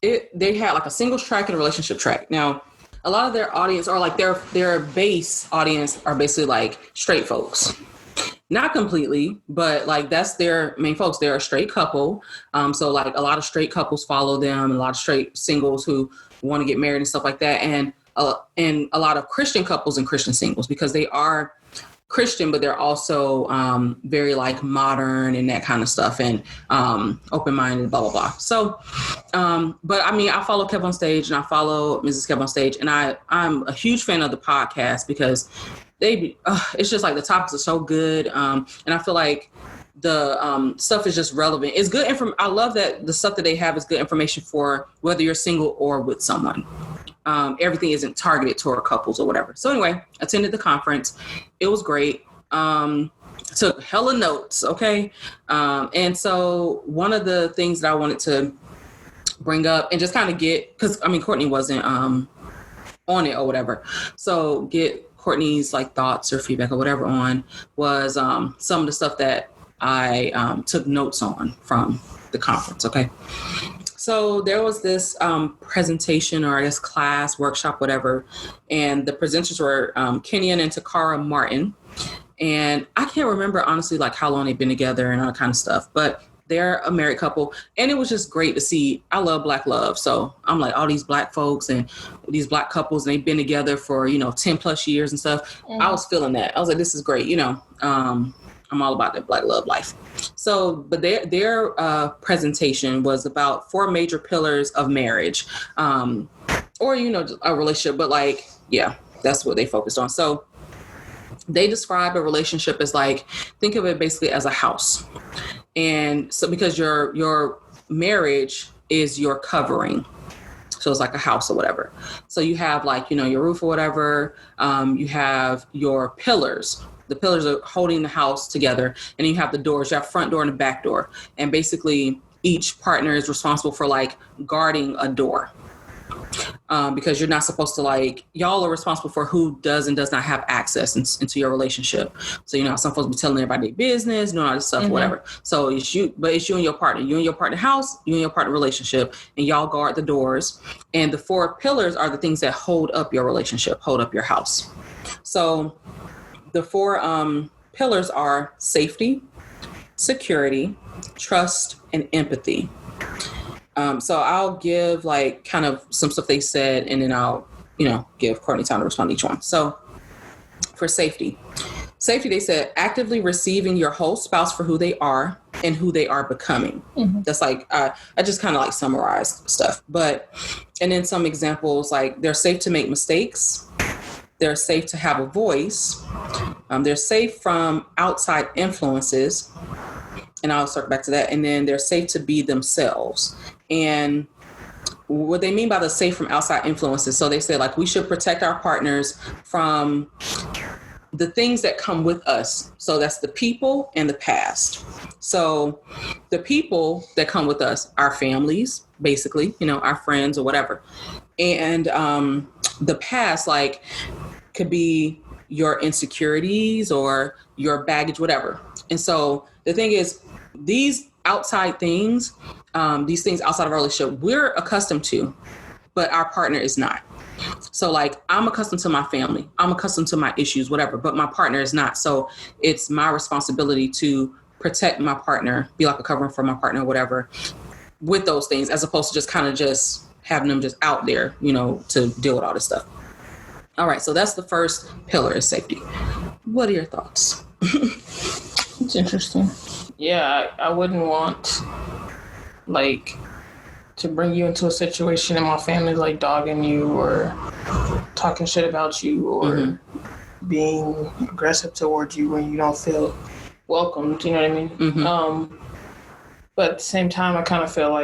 they had like a singles track and a relationship track. Now, a lot of their audience, or like their base audience, are basically like straight folks. Not completely, but like that's their main folks. They're a straight couple. So like a lot of straight couples follow them, and a lot of straight singles who want to get married and stuff like that. And a lot of Christian couples and Christian singles, because they are Christian, but they're also very like modern and that kind of stuff, and open-minded, blah, blah, blah. So, but I mean, I follow Kev on Stage and I follow Mrs. Kev on Stage, and I'm a huge fan of the podcast because it's just like the topics are so good. And I feel like the stuff is just relevant. It's good I love that the stuff that they have is good information for whether you're single or with someone. Everything isn't targeted toward couples or whatever. So anyway, attended the conference. It was great. Took hella notes. Okay. And so one of the things that I wanted to bring up and just kind of get, because I mean, Courtney wasn't on it or whatever. So get Courtney's like thoughts or feedback or whatever on was some of the stuff that I took notes on from the conference. Okay. So there was this presentation, or I guess class, workshop, whatever. And the presenters were Kenyon and Takara Martin. And I can't remember, honestly, like how long they've been together and all that kind of stuff. But they're a married couple. And it was just great to see. I love Black love. So I'm like, all these Black folks and these Black couples, and they've been together for, 10 plus years and stuff. Mm-hmm. I was feeling that. I was like, this is great. I'm all about that Black love life. So, but their presentation was about 4 major pillars of marriage, or, a relationship, but like, yeah, that's what they focused on. So they describe a relationship as like, think of it basically as a house. And so because your marriage is your covering. So it's like a house or whatever. So you have like, your roof or whatever. You have your pillars. The pillars are holding the house together, and you have the doors. You have front door and a back door. And basically each partner is responsible for like guarding a door. Because you're not supposed to y'all are responsible for who does and does not have access into your relationship. So, some folks be telling everybody their business, doing all this stuff, mm-hmm. whatever. So it's you and your partner, you and your partner house, you and your partner relationship, and y'all guard the doors. And the 4 pillars are the things that hold up your relationship, hold up your house. So the 4 pillars are safety, security, trust, and empathy. So I'll give kind of some stuff they said, and then I'll, give Courtney time to respond to each one. So for safety, they said actively receiving your whole spouse for who they are and who they are becoming. Mm-hmm. That's I just kind of summarized stuff, and then some examples, they're safe to make mistakes. They're safe to have a voice. They're safe from outside influences. And I'll circle back to that. And then they're safe to be themselves. And what they mean by the safe from outside influences. So they say we should protect our partners from the things that come with us. So that's the people and the past. So the people that come with us, our families, basically, our friends or whatever. And the past, could be your insecurities or your baggage, whatever. And so the thing is, these outside things, these things outside of our relationship, we're accustomed to, but our partner is not. So I'm accustomed to my family. I'm accustomed to my issues, whatever, but my partner is not. So it's my responsibility to protect my partner, be like a covering for my partner, whatever, with those things, as opposed to just kind of just having them just out there, to deal with all this stuff. All right. So that's the first pillar, is safety. What are your thoughts? It's interesting. Yeah, I wouldn't want to bring you into a situation in my family dogging you or talking shit about you or mm-hmm. being aggressive towards you when you don't feel welcomed. You know what I mean? Mm-hmm. But at the same time, I kind of feel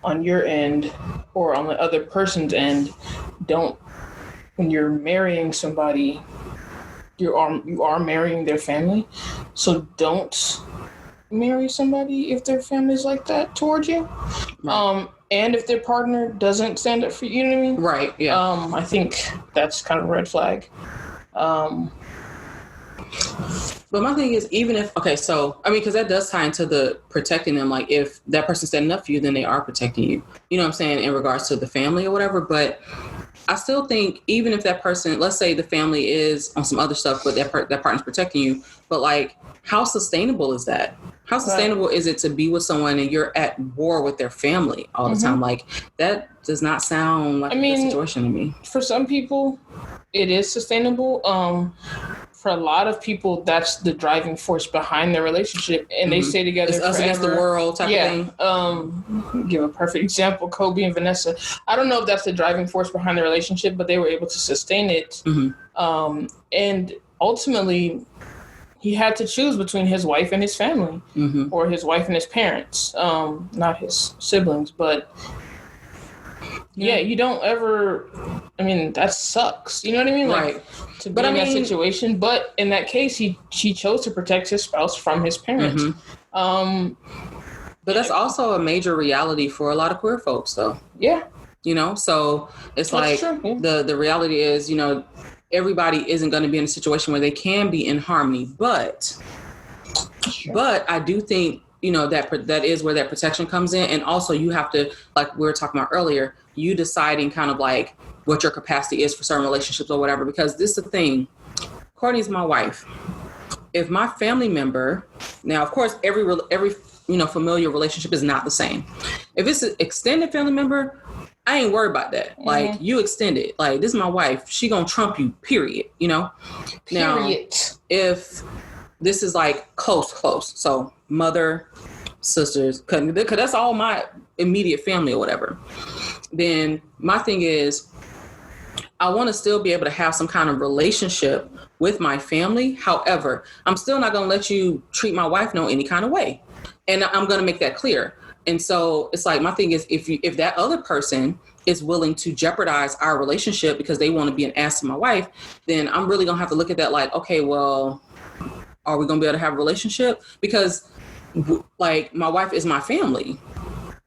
on your end or on the other person's end, when you're marrying somebody, you are marrying their family. So don't marry somebody if their family's like that towards you. Right. And if their partner doesn't stand up for you, you know what I mean? Right. Yeah. I think that's kind of a red flag. But my thing is, even if, because that does tie into the protecting them. If that person's standing up for you, then they are protecting you. You know what I'm saying? In regards to the family or whatever. But I still think even if that person, let's say the family is on some other stuff, but that partner's protecting you, but how sustainable is that? How sustainable is it to be with someone and you're at war with their family all the mm-hmm. time? That does not sound like a good situation to me. For some people, it is sustainable. For a lot of people, that's the driving force behind their relationship, and they stay together. It's us against the world type of thing. Give a perfect example: Kobe and Vanessa. I don't know if that's the driving force behind the relationship, but they were able to sustain it. And ultimately, he had to choose between his wife and his family, or his wife and his parents, not his siblings, but. Yeah, you don't ever. I mean, that sucks. You know what I mean? Like, to be in that situation. But in that case, she chose to protect his spouse from his parents. But that's also a major reality for a lot of queer folks, though. Yeah. You know, so it's that's like the reality is, you know, everybody isn't going to be in a situation where they can be in harmony. But I do think, you know, that is where that protection comes in. And also you have to, like we were talking about earlier, you deciding kind of like what your capacity is for certain relationships or whatever, because this is the thing. Courtney's my wife. If my family member, now, of course, every you know, familial relationship is not the same. If it's an extended family member, I ain't worried about that. Like, you extended. Like, this is my wife. She gonna trump you, period, you know? Now, if this is like close, so mother, sisters, because that's all my immediate family or whatever, then my thing is I want to still be able to have some kind of relationship with my family. However, I'm still not going to let you treat my wife no any kind of way. And I'm going to make that clear. And so it's like, my thing is, if that other person is willing to jeopardize our relationship because they want to be an ass to my wife, then I'm really going to have to look at that like, okay, well, are we going to be able to have a relationship? Because like, my wife is my family.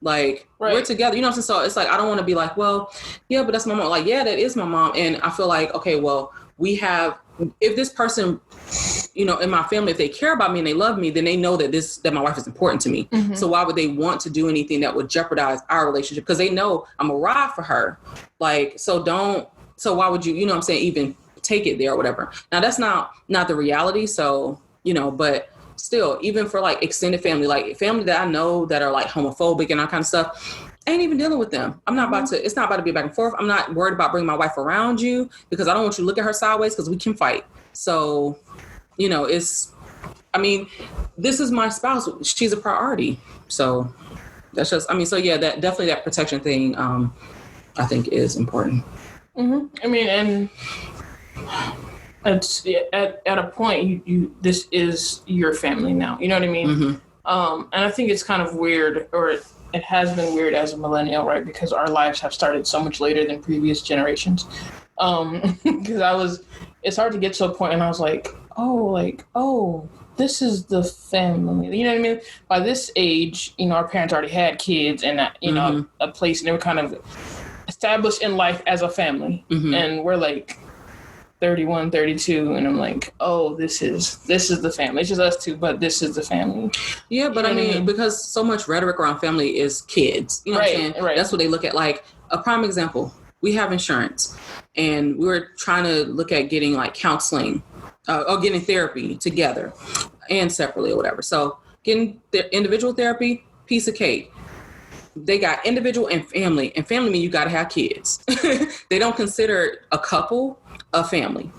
Like, we're together, you know what I'm saying? So it's like, I don't want to be like, well, yeah, but that's my mom. Like, yeah, that is my mom. And I feel like, okay, well, if this person, you know, in my family, if they care about me and they love me, then they know that my wife is important to me. So why would they want to do anything that would jeopardize our relationship? Because they know I'm a ride for her. Like, so why would you know what I'm saying, even take it there or whatever. Now that's not the reality. So, you know, but still, even for like extended family, like family that I know that are like homophobic and that kind of stuff, I ain't even dealing with them. I'm not about to, it's not about to be back and forth. I'm not worried about bringing my wife around you because I don't want you to look at her sideways because we can fight. So, you know, this is my spouse. She's a priority. So that's just, so yeah, that definitely that protection thing, I think is important. I mean, and it's at a point you this is your family now, you know what I mean? And I think it's kind of weird, or it has been weird as a millennial, right? Because our lives have started so much later than previous generations. Because it's hard to get to a point and I was like, oh, this is the family, you know what I mean? By this age, you know, our parents already had kids and you know, a place, and they were kind of established in life as a family. And we're like 31, 32, and I'm like, oh, this is the family. It's just us two, but this is the family. Yeah, but I mean, because so much rhetoric around family is kids. You know what I'm saying? Right. That's what they look at. Like, a prime example, we have insurance, and we were trying to look at getting like counseling or getting therapy together and separately or whatever. So getting their individual therapy, piece of cake. They got individual and family mean you got to have kids. They don't consider a couple a family.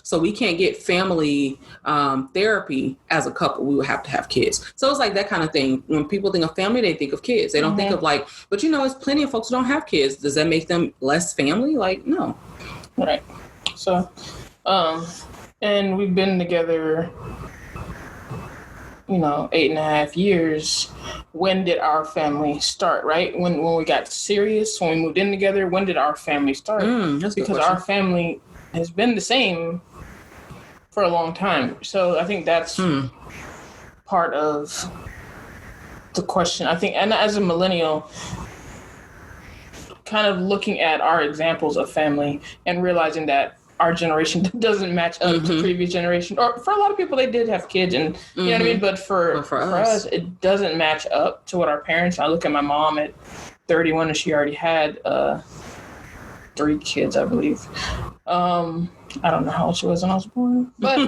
So we can't get family therapy as a couple. We would have to have kids. So it's like that kind of thing. When people think of family, they think of kids. They don't think of like, but you know, there's plenty of folks who don't have kids. Does that make them less family? Like, no. Right. So, and we've been together, you know, 8.5 years. When did our family start, right? When we got serious, when we moved in together, when did our family start? Because our family has been the same for a long time. So I think that's part of the question. I think, and as a millennial, kind of looking at our examples of family and realizing that our generation doesn't match up to previous generation. Or for a lot of people, they did have kids, and you know what I mean? But for us, it doesn't match up to what our parents. I look at my mom at 31, and she already had 3 kids, I believe. I don't know how old she was when I was born, but you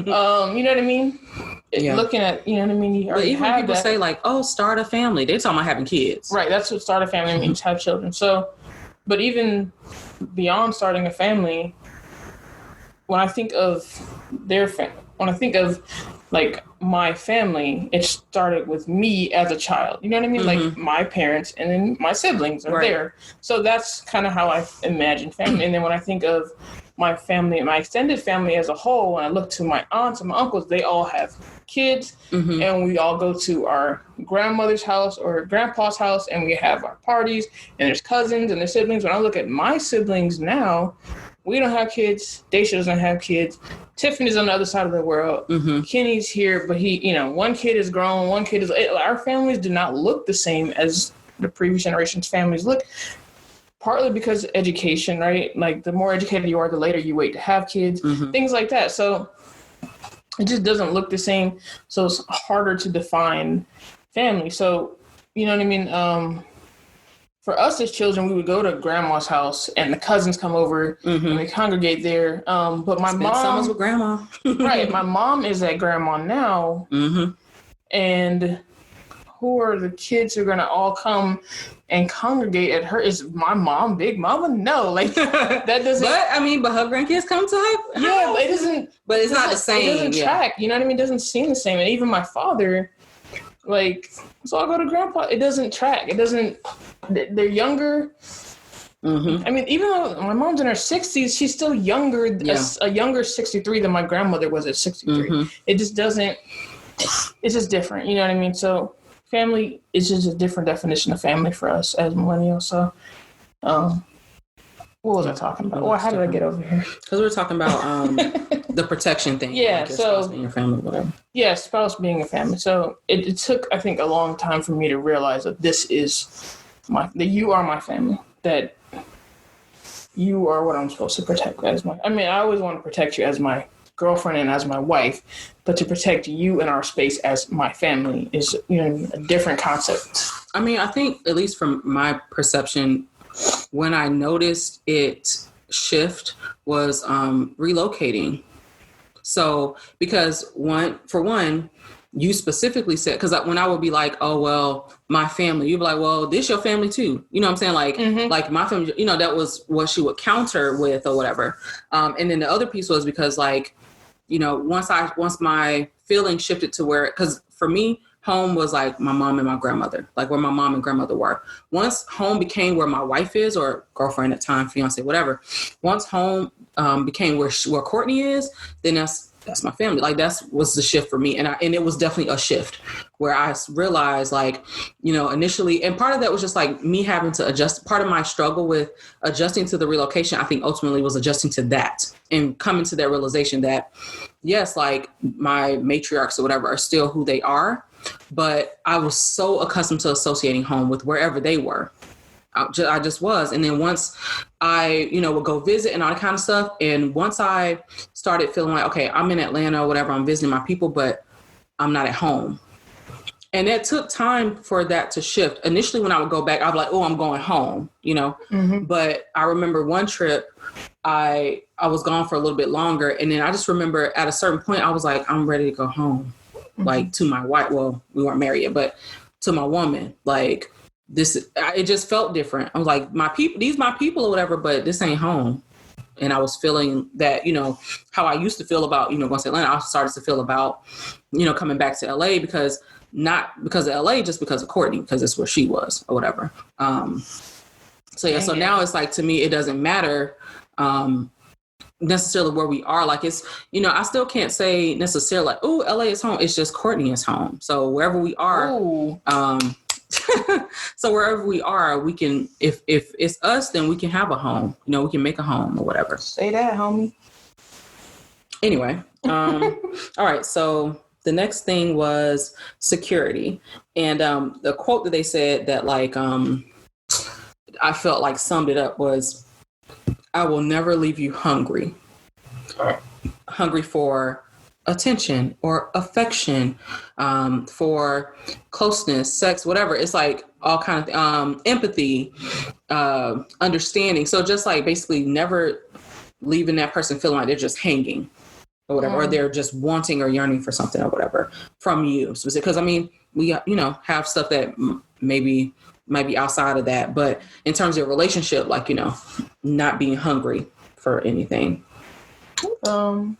know what I mean? Yeah. Looking at, you know what I mean? But even when people say like, oh, start a family, they're talking about having kids. Right, that's what start a family means, have children. So, but even beyond starting a family, when I think of when I think of like my family, it started with me as a child. You know what I mean? Like my parents and then my siblings are there. So that's kind of how I imagine family. And then when I think of my family, my extended family as a whole, when I look to my aunts and my uncles, they all have kids, and we all go to our grandmother's house or grandpa's house, and we have our parties, and there's cousins and their siblings. When I look at my siblings now, we don't have kids. Daisha doesn't have kids. Tiffany's on the other side of the world. Kenny's here, but he, one kid is grown, one kid is. Our families do not look the same as the previous generation's families look. Partly because of education, right? Like the more educated you are, the later you wait to have kids, things like that. So it just doesn't look the same. So it's harder to define family. So, you know what I mean? For us as children, we would go to grandma's house and the cousins come over and we congregate there. But my mom, summers with grandma. Right. My mom is at grandma now. And who are the kids who are going to all come and congregate at her? Is my mom Big Mama? No, like that doesn't. But her grandkids come to her. Yeah, but it doesn't. But it's not the same. It doesn't track. You know what I mean? It doesn't seem the same. And even my father, like, so I go to grandpa. It doesn't track. It doesn't. They're younger. I mean, even though my mom's in her 60s, she's still younger. A younger 63 than my grandmother was at 63. It just doesn't. It's just different. You know what I mean? So. Family is just a different definition of family for us as millennials. So, what was I talking about? Or how did I get over here? Because we were talking about the protection thing. Yeah, like so spouse being your family, whatever. Yeah, spouse being a family. So it took, I think, a long time for me to realize that this is that you are my family. That you are what I'm supposed to protect as my. I mean, I always want to protect you as my girlfriend and as my wife, but to protect you in our space as my family is, a different concept. I mean, I think at least from my perception, when I noticed it shift was relocating. So because for one, you specifically said, because when I would be like, oh, well, my family, you'd be like, well, this your family too. You know what I'm saying? Like, like my family, that was what she would counter with or whatever. And then the other piece was because like, once my feeling shifted to where, because for me, home was like my mom and my grandmother, like where my mom and grandmother were. Once home became where my wife is, or girlfriend at the time, fiance, whatever. Once home became where Courtney is, then that's my family. Like was the shift for me. And it was definitely a shift where I realized like, initially, and part of that was just like me having to adjust. Part of my struggle with adjusting to the relocation, I think ultimately was adjusting to that and coming to that realization that yes, like my matriarchs or whatever are still who they are, but I was so accustomed to associating home with wherever they were. I just was. And then once I, would go visit and all that kind of stuff. And once I started feeling like, okay, I'm in Atlanta or whatever, I'm visiting my people, but I'm not at home. And it took time for that to shift. Initially, when I would go back, I'd be like, oh, I'm going home, But I remember one trip, I was gone for a little bit longer. And then I just remember at a certain point, I was like, I'm ready to go home, like to my wife. Well, we weren't married yet, but to my woman, like, it just felt different. I was like, these my people or whatever, but this ain't home. And I was feeling that, how I used to feel about, going to Atlanta, I started to feel about, coming back to LA not because of LA, just because of Courtney, because it's where she was or whatever. So now it's like, to me, it doesn't matter necessarily where we are. Like it's, I still can't say necessarily like, oh, LA is home. It's just Courtney is home. So wherever we are, so wherever we are, we can, if it's us, then we can have a home, we can make a home or whatever. Say that, homie. Anyway. All right. So the next thing was security. And the quote that they said that like, I felt like summed it up was, I will never leave you hungry. Hungry for attention or affection, for closeness, sex, whatever. It's like all kind of empathy, understanding. So just like basically never leaving that person feeling like they're just hanging or whatever, or they're just wanting or yearning for something or whatever from you. Because I mean, we, have stuff that maybe might be outside of that, but in terms of relationship, like, not being hungry for anything. So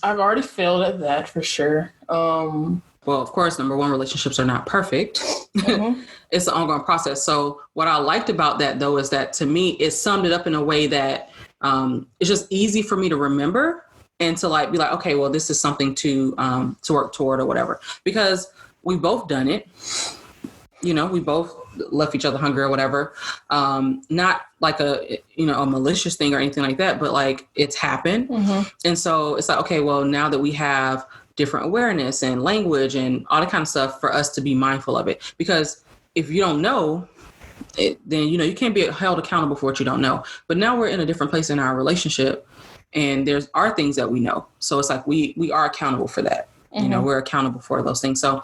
I've already failed at that for sure. Well, of course, number one, relationships are not perfect. It's an ongoing process. So what I liked about that, though, is that to me, it summed it up in a way that it's just easy for me to remember and to like be like, okay, well, this is something to work toward or whatever, because we both done it. You know, we both left each other hungry or whatever. Not like a malicious thing or anything like that, but like it's happened. And so it's like, okay, well, now that we have different awareness and language and all that kind of stuff, for us to be mindful of it, because if you don't know it, then, you know, you can't be held accountable for what you don't know. But now we're in a different place in our relationship and there's are things that we know. So it's like, we are accountable for that. You know, we're accountable for those things. So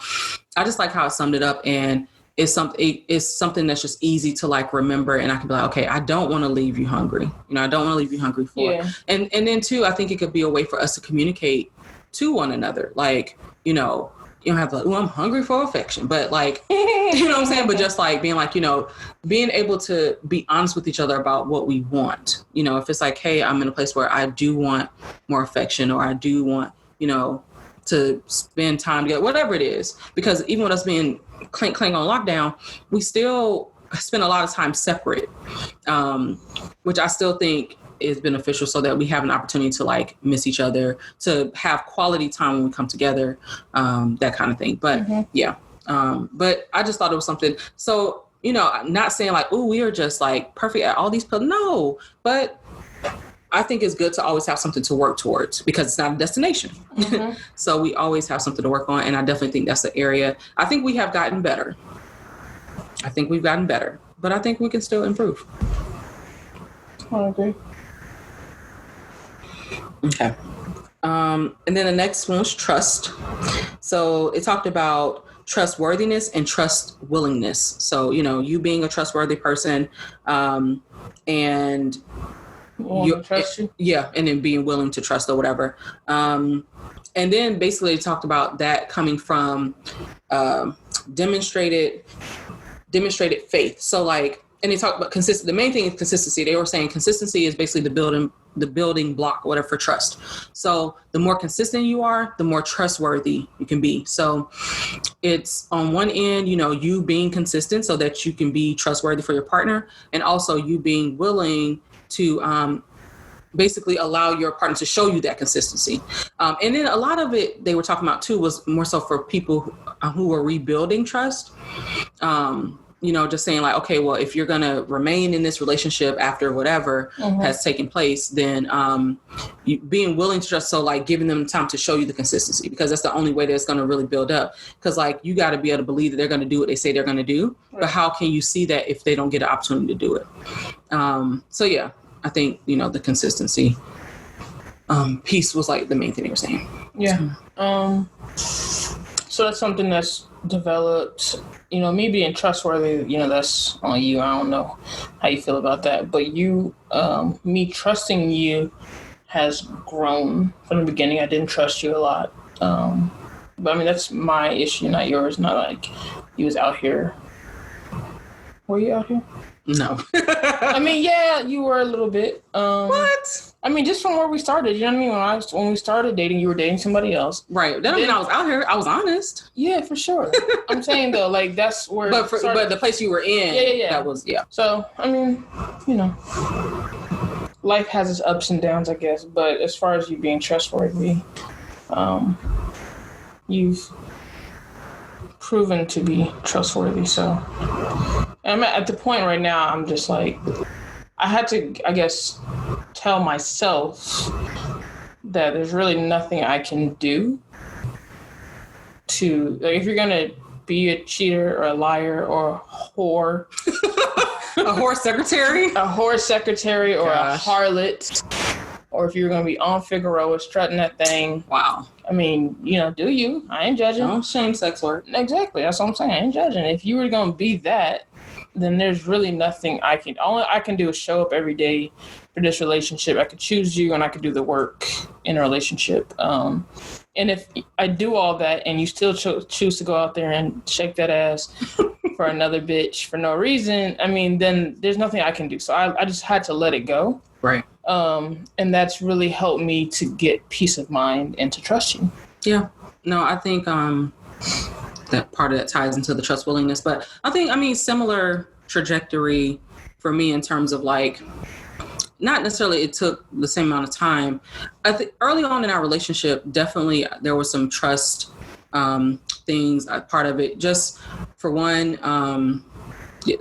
I just like how it summed it up, and it's something that's just easy to like remember. And I can be like, okay, I don't want to leave you hungry. You know, I don't want to leave you hungry for it. And then too, I think it could be a way for us to communicate to one another. Like, you know, you don't have to, I'm hungry for affection, but like, you know what I'm saying? But just like being like, you know, being able to be honest with each other about what we want. You know, if it's like, hey, I'm in a place where I do want more affection, or I do want, you know, to spend time together, whatever it is. Because even with us being clank on lockdown, we still spend a lot of time separate, which I still think is beneficial, so that we have an opportunity to like miss each other, to have quality time when we come together, that kind of thing. But but I just thought it was something. So, you know, not saying like, oh, we are just like perfect at all these pills. No, but I think it's good to always have something to work towards, because it's not a destination. So we always have something to work on. And I definitely think that's the area. I think we have gotten better. I think we've gotten better, but I think we can still improve. I agree. Okay. And then the next one was trust. So it talked about trustworthiness and trust willingness. So, you know, you being a trustworthy person, and trust you. Yeah. And then being willing to trust or whatever. And then basically it talked about that coming from, demonstrated faith. So like, and they talked about the main thing is consistency. They were saying consistency is basically the building block, whatever, for trust. So the more consistent you are, the more trustworthy you can be. So it's on one end, you know, you being consistent so that you can be trustworthy for your partner, and also you being willing to basically allow your partner to show you that consistency. And then a lot of it they were talking about too was more so for people who were rebuilding trust. You know, just saying like, okay, well, if you're going to remain in this relationship after whatever has taken place, then you being willing to trust. So like giving them time to show you the consistency, because that's the only way that it's going to really build up. Because like you got to be able to believe that they're going to do what they say they're going to do. Right. But how can you see that if they don't get an opportunity to do it? So yeah, I think, you know, the consistency piece was like the main thing they were saying. Yeah. So that's something that's developed. You know, me being trustworthy, you know, that's on you. I don't know how you feel about that. But you, me trusting you has grown from the beginning. I didn't trust you a lot. But I mean, that's my issue, not yours. Not like you was out here. Were you out here? No. I mean, yeah, you were a little bit. What? I mean, just from where we started, you know what I mean? When we started dating, you were dating somebody else. Right. That don't mean I was out here. I was honest. Yeah, for sure. I'm saying though, like that's where. But the place you were in. Yeah. That was So I mean, you know, life has its ups and downs, I guess. But as far as you being trustworthy, you've proven to be trustworthy. So I'm at the point right now. I'm just like, I had to, I guess, tell myself that there's really nothing I can do to, like, if you're gonna be a cheater or a liar or a whore, a whore secretary, or a harlot, or if you're gonna be on Figueroa strutting that thing. Wow. I mean, you know, do you? I ain't judging. Don't shame sex work. Exactly. That's what I'm saying. I ain't judging. If you were gonna be that, then there's really nothing all I can do is show up every day for this relationship. I could choose you and I could do the work in a relationship. And if I do all that and you still choose to go out there and shake that ass for another bitch for no reason, I mean, then there's nothing I can do. So I just had to let it go. Right. And that's really helped me to get peace of mind and to trust you. Yeah. No, I think that part of that ties into the trust willingness. But I mean, similar trajectory for me in terms of like, not necessarily it took the same amount of time. I think early on in our relationship, definitely there was some trust things, part of it. Just for one,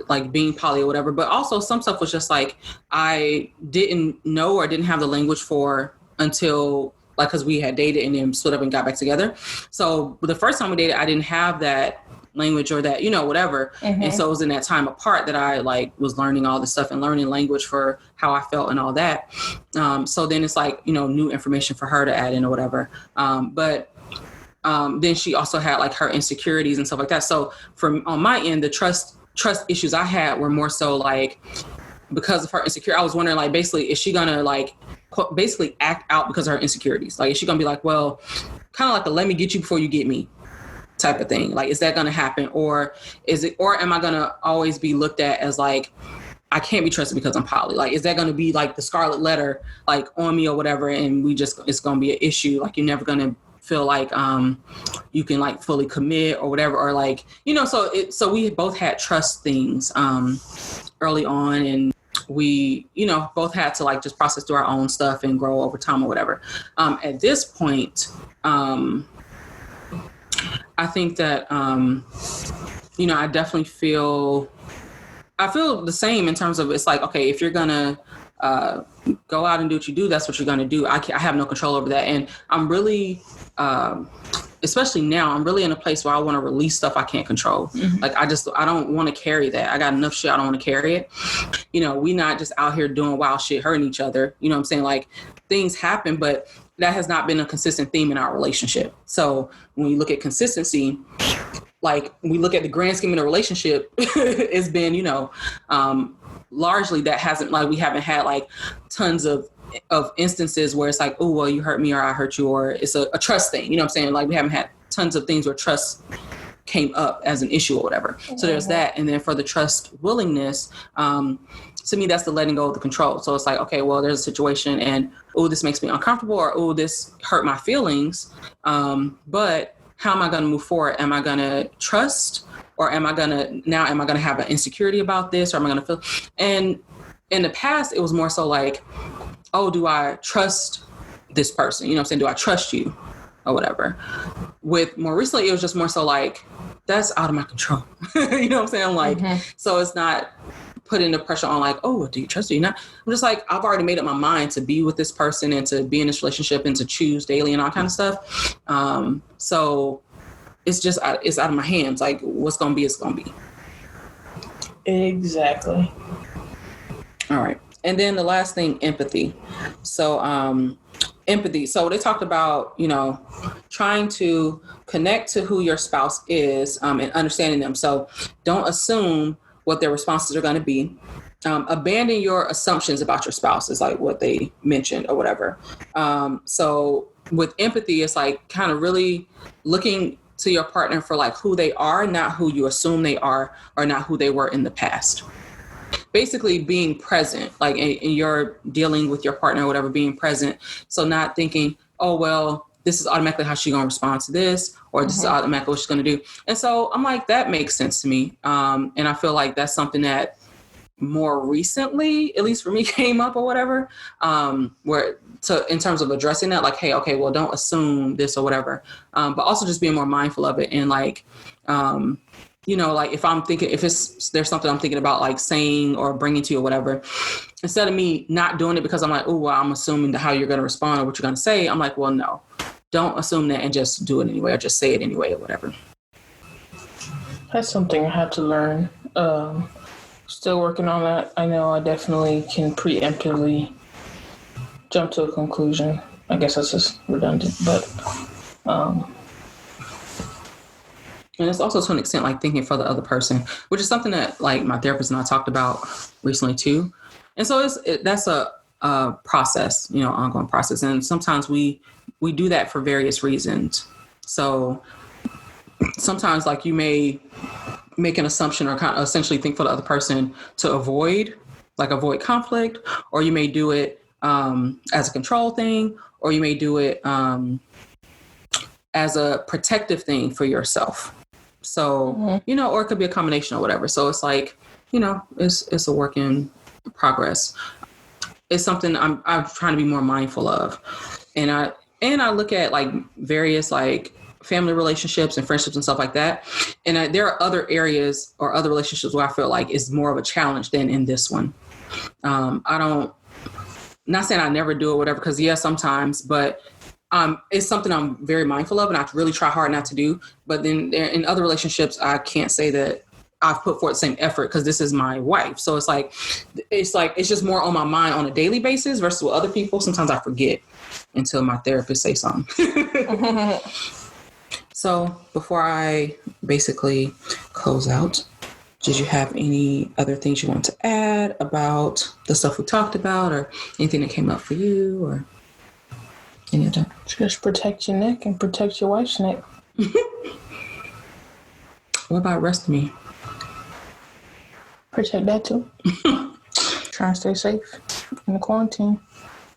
like being poly or whatever, but also some stuff was just like I didn't know or didn't have the language for until like because we had dated and then split up and got back together. So the first time we dated, I didn't have that language or that, whatever. Mm-hmm. And so it was in that time apart that I like was learning all this stuff and learning language for how I felt and all that. So then it's like, new information for her to add in or whatever. But then she also had like her insecurities and stuff like that. So on my end, the trust issues I had were more so like because of her insecurity. I was wondering like basically is she gonna like basically act out because of her insecurities? Like is she gonna be like, well, kind of like a let me get you before you get me type of thing? Like is that gonna happen, or am I gonna always be looked at as like I can't be trusted because I'm poly? Like is that gonna be like the scarlet letter like on me or whatever, and it's gonna be an issue? Like you're never gonna feel like you can like fully commit or whatever, or like so we both had trust things early on, and we both had to like just process through our own stuff and grow over time or whatever. At this point I think that I definitely feel the same in terms of it's like, okay, if you're gonna go out and do what you do, that's what you're gonna do. I have no control over that, and I'm really especially now, I'm really in a place where I want to release stuff I can't control. Mm-hmm. Like I don't want to carry that. I got enough shit. I don't want to carry it. We not just out here doing wild shit, hurting each other. You know what I'm saying? Like things happen, but that has not been a consistent theme in our relationship. So when you look at consistency, like we look at the grand scheme of the relationship, it's been, largely that hasn't, like, we haven't had like tons of instances where it's like, oh, well, you hurt me or I hurt you, or it's a trust thing. You know what I'm saying? Like we haven't had tons of things where trust came up as an issue or whatever. Mm-hmm. So there's that. And then for the trust willingness, to me, that's the letting go of the control. So it's like, okay, well, there's a situation and, oh, this makes me uncomfortable, or, oh, this hurt my feelings. But how am I going to move forward? Am I going to trust, or am I going to have an insecurity about this, or am I going to feel? And in the past, it was more so like, oh, do I trust this person? You know what I'm saying? Do I trust you or whatever? With more recently, it was just more so like, that's out of my control. You know what I'm saying? Like, mm-hmm. So it's not putting the pressure on like, oh, do you trust you? Not. I'm just like, I've already made up my mind to be with this person and to be in this relationship and to choose daily and all kind of stuff. So it's just, it's out of my hands. Like what's going to be, it's going to be. Exactly. All right. And then the last thing, empathy. So, empathy. So they talked about, trying to connect to who your spouse is, and understanding them. So don't assume what their responses are going to be. Abandon your assumptions about your spouse is like what they mentioned or whatever. So with empathy, it's like kind of really looking to your partner for like who they are, not who you assume they are, or not who they were in the past. Basically being present, like in your dealing with your partner or whatever, being present. So not thinking, oh, well, this is automatically how she's going to respond to this, or this is automatically what she's going to do. And so I'm like, that makes sense to me. And I feel like that's something that more recently, at least for me, came up or whatever, in terms of addressing that, like, hey, okay, well, don't assume this or whatever. But also just being more mindful of it. And like, like if I'm thinking, there's something I'm thinking about like saying or bringing to you or whatever, instead of me not doing it because I'm like, oh, well, I'm assuming how you're going to respond or what you're going to say. I'm like, well, no, don't assume that and just do it anyway, or just say it anyway or whatever. That's something I had to learn. Still working on that. I know I definitely can preemptively jump to a conclusion. I guess that's just redundant, but and it's also to an extent like thinking for the other person, which is something that like my therapist and I talked about recently too. And so that's a process, ongoing process. And sometimes we do that for various reasons. So sometimes like you may make an assumption or kind of essentially think for the other person to avoid conflict, or you may do it as a control thing, or you may do it as a protective thing for yourself. So, you know, or it could be a combination or whatever. So it's like, you know, it's a work in progress. It's something I'm trying to be more mindful of. And I look at like various like family relationships and friendships and stuff like that. And there are other areas or other relationships where I feel like it's more of a challenge than in this one. Not saying I never do it, whatever, because sometimes, but it's something I'm very mindful of and I really try hard not to do. But then in other relationships, I can't say that I've put forth the same effort because this is my wife. So it's just more on my mind on a daily basis versus with other people. Sometimes I forget until my therapist say something. So before I basically close out, did you have any other things you want to add about the stuff we talked about or anything that came up for you or any of that? Just protect your neck and protect your wife's neck. What about rest me? Protect that too. Try and stay safe in the quarantine.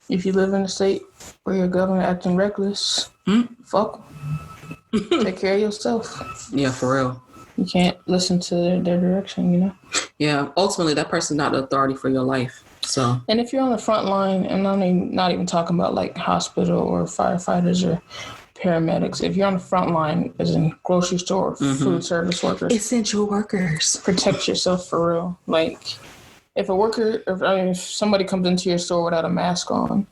If you live in a state where your government acting reckless, fuck 'em. Take care of yourself. Yeah, for real. You can't listen to their direction, you know? Yeah, ultimately, that person's not the authority for your life. So, and if you're on the front line, and I'm not even talking about like hospital or firefighters or paramedics, if you're on the front line, as in grocery store, food service workers, essential workers, protect yourself for real. Like, if somebody comes into your store without a mask on,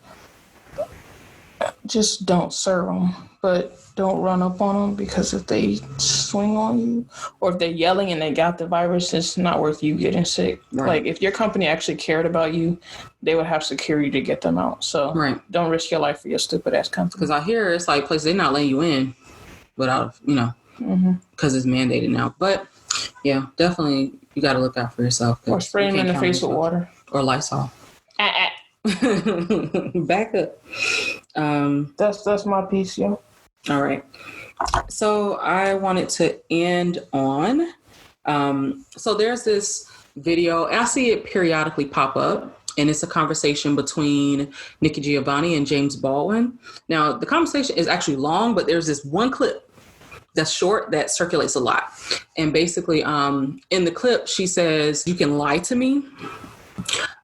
just don't serve them. But don't run up on them, because if they swing on you or if they're yelling and they got the virus, it's not worth you getting sick. Right. Like, if your company actually cared about you, they would have security to get them out. So don't risk your life for your stupid ass company. Because I hear it's like places they're not letting you in without, because it's mandated now. But yeah, definitely you got to look out for yourself. Or spray them in the face with water. Or Lysol. Back up. That's my piece, yo. All right. So I wanted to end on, so there's this video, and I see it periodically pop up, and it's a conversation between Nikki Giovanni and James Baldwin. Now, the conversation is actually long, but there's this one clip that's short that circulates a lot. And basically, in the clip, she says, "You can lie to me."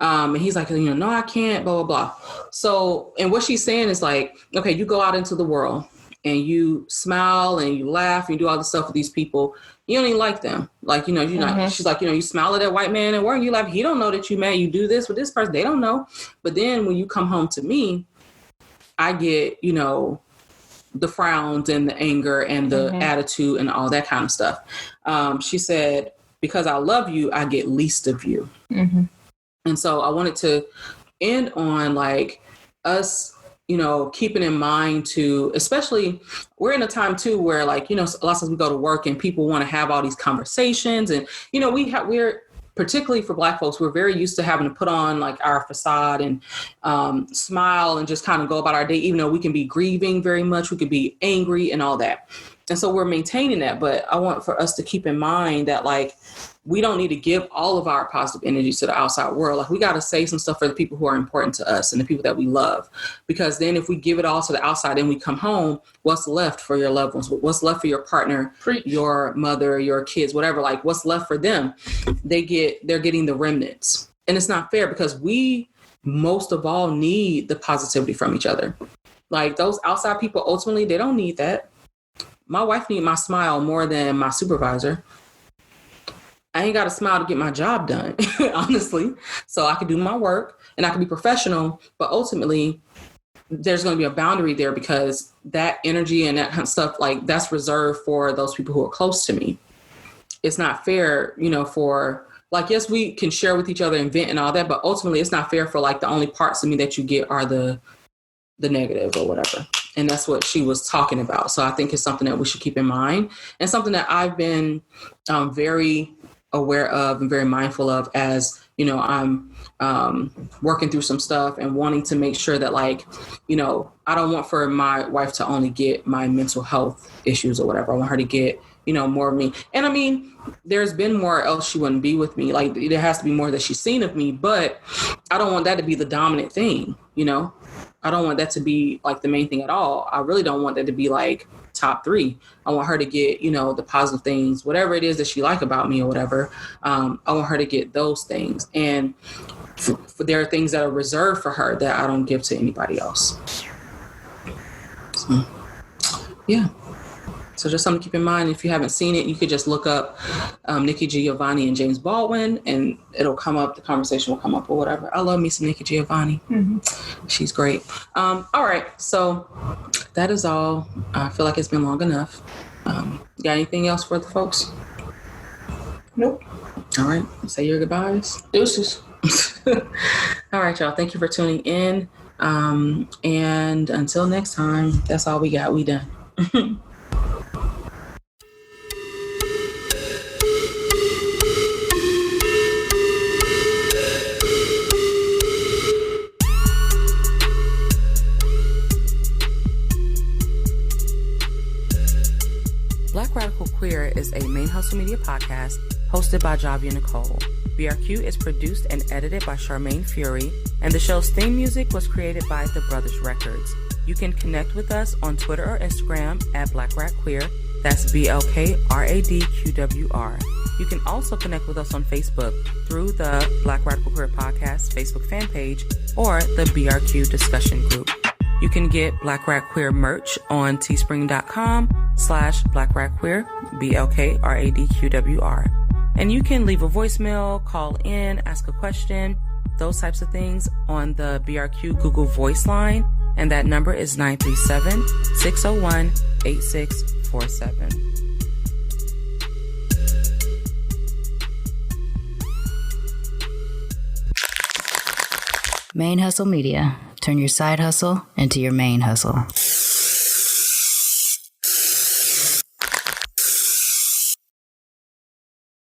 And he's like, no, I can't, blah, blah, blah. So, and what she's saying is like, okay, you go out into the world and you smile and you laugh and you do all the stuff with these people. You don't even like them. Like, you're not, she's like, you smile at that white man at work and you laugh. He don't know that you mad. You do this with this person. They don't know. But then when you come home to me, I get, the frowns and the anger and the attitude and all that kind of stuff. She said, because I love you, I get least of you. And so I wanted to end on like us, keeping in mind to, especially we're in a time too where like, a lot of times we go to work and people want to have all these conversations and, we're particularly for Black folks, we're very used to having to put on like our facade and smile and just kind of go about our day, even though we can be grieving very much. We could be angry and all that. And so we're maintaining that. But I want for us to keep in mind that like, we don't need to give all of our positive energy to the outside world. Like we got to say some stuff for the people who are important to us and the people that we love, because then if we give it all to the outside and we come home, what's left for your loved ones? What's left for your partner, your mother, your kids, whatever, like what's left for them? They're getting the remnants. And it's not fair because we most of all need the positivity from each other. Like those outside people, ultimately, they don't need that. My wife needs my smile more than my supervisor. I ain't got to smile to get my job done, honestly. So I can do my work and I can be professional, but ultimately there's going to be a boundary there because that energy and that kind of stuff, like that's reserved for those people who are close to me. It's not fair, for like, yes, we can share with each other and vent and all that, but ultimately it's not fair for like the only parts of me that you get are the negative or whatever. And that's what she was talking about. So I think it's something that we should keep in mind and something that I've been very aware of and very mindful of as, I'm working through some stuff and wanting to make sure that like, I don't want for my wife to only get my mental health issues or whatever. I want her to get, more of me. And I mean, there's been more else she wouldn't be with me. Like, there has to be more that she's seen of me, but I don't want that to be the dominant thing, I don't want that to be like the main thing at all. I really don't want that to be like top 3. I want her to get, the positive things, whatever it is that she like about me or whatever. I want her to get those things. And there are things that are reserved for her that I don't give to anybody else. So, yeah. So just something to keep in mind. If you haven't seen it, you could just look up Nikki Giovanni and James Baldwin, and it'll come up. The conversation will come up or whatever. I love me some Nikki Giovanni. Mm-hmm. She's great. All right. So that is all. I feel like it's been long enough. Got anything else for the folks? Nope. All right. Say your goodbyes. Deuces. All right, y'all. Thank you for tuning in. And until next time, that's all we got. We done. Black Radical Queer is a ManeHustle Media podcast hosted by Javia Nicole. BRQ is produced and edited by Charmaine Fury, and the show's theme music was created by The Brothers Records. You can connect with us on Twitter or Instagram at Black Rad Queer. That's BLK RAD QWR. You can also connect with us on Facebook through the Black Radical Queer Podcast Facebook fan page or the BRQ discussion group. You can get Black Rad Queer merch on teespring.com/Black Rad Queer, BLK RAD QWR. And you can leave a voicemail, call in, ask a question, those types of things on the BRQ Google Voice line. And that number is 937-601-8647. ManeHustle Media. Turn your side hustle into your main hustle.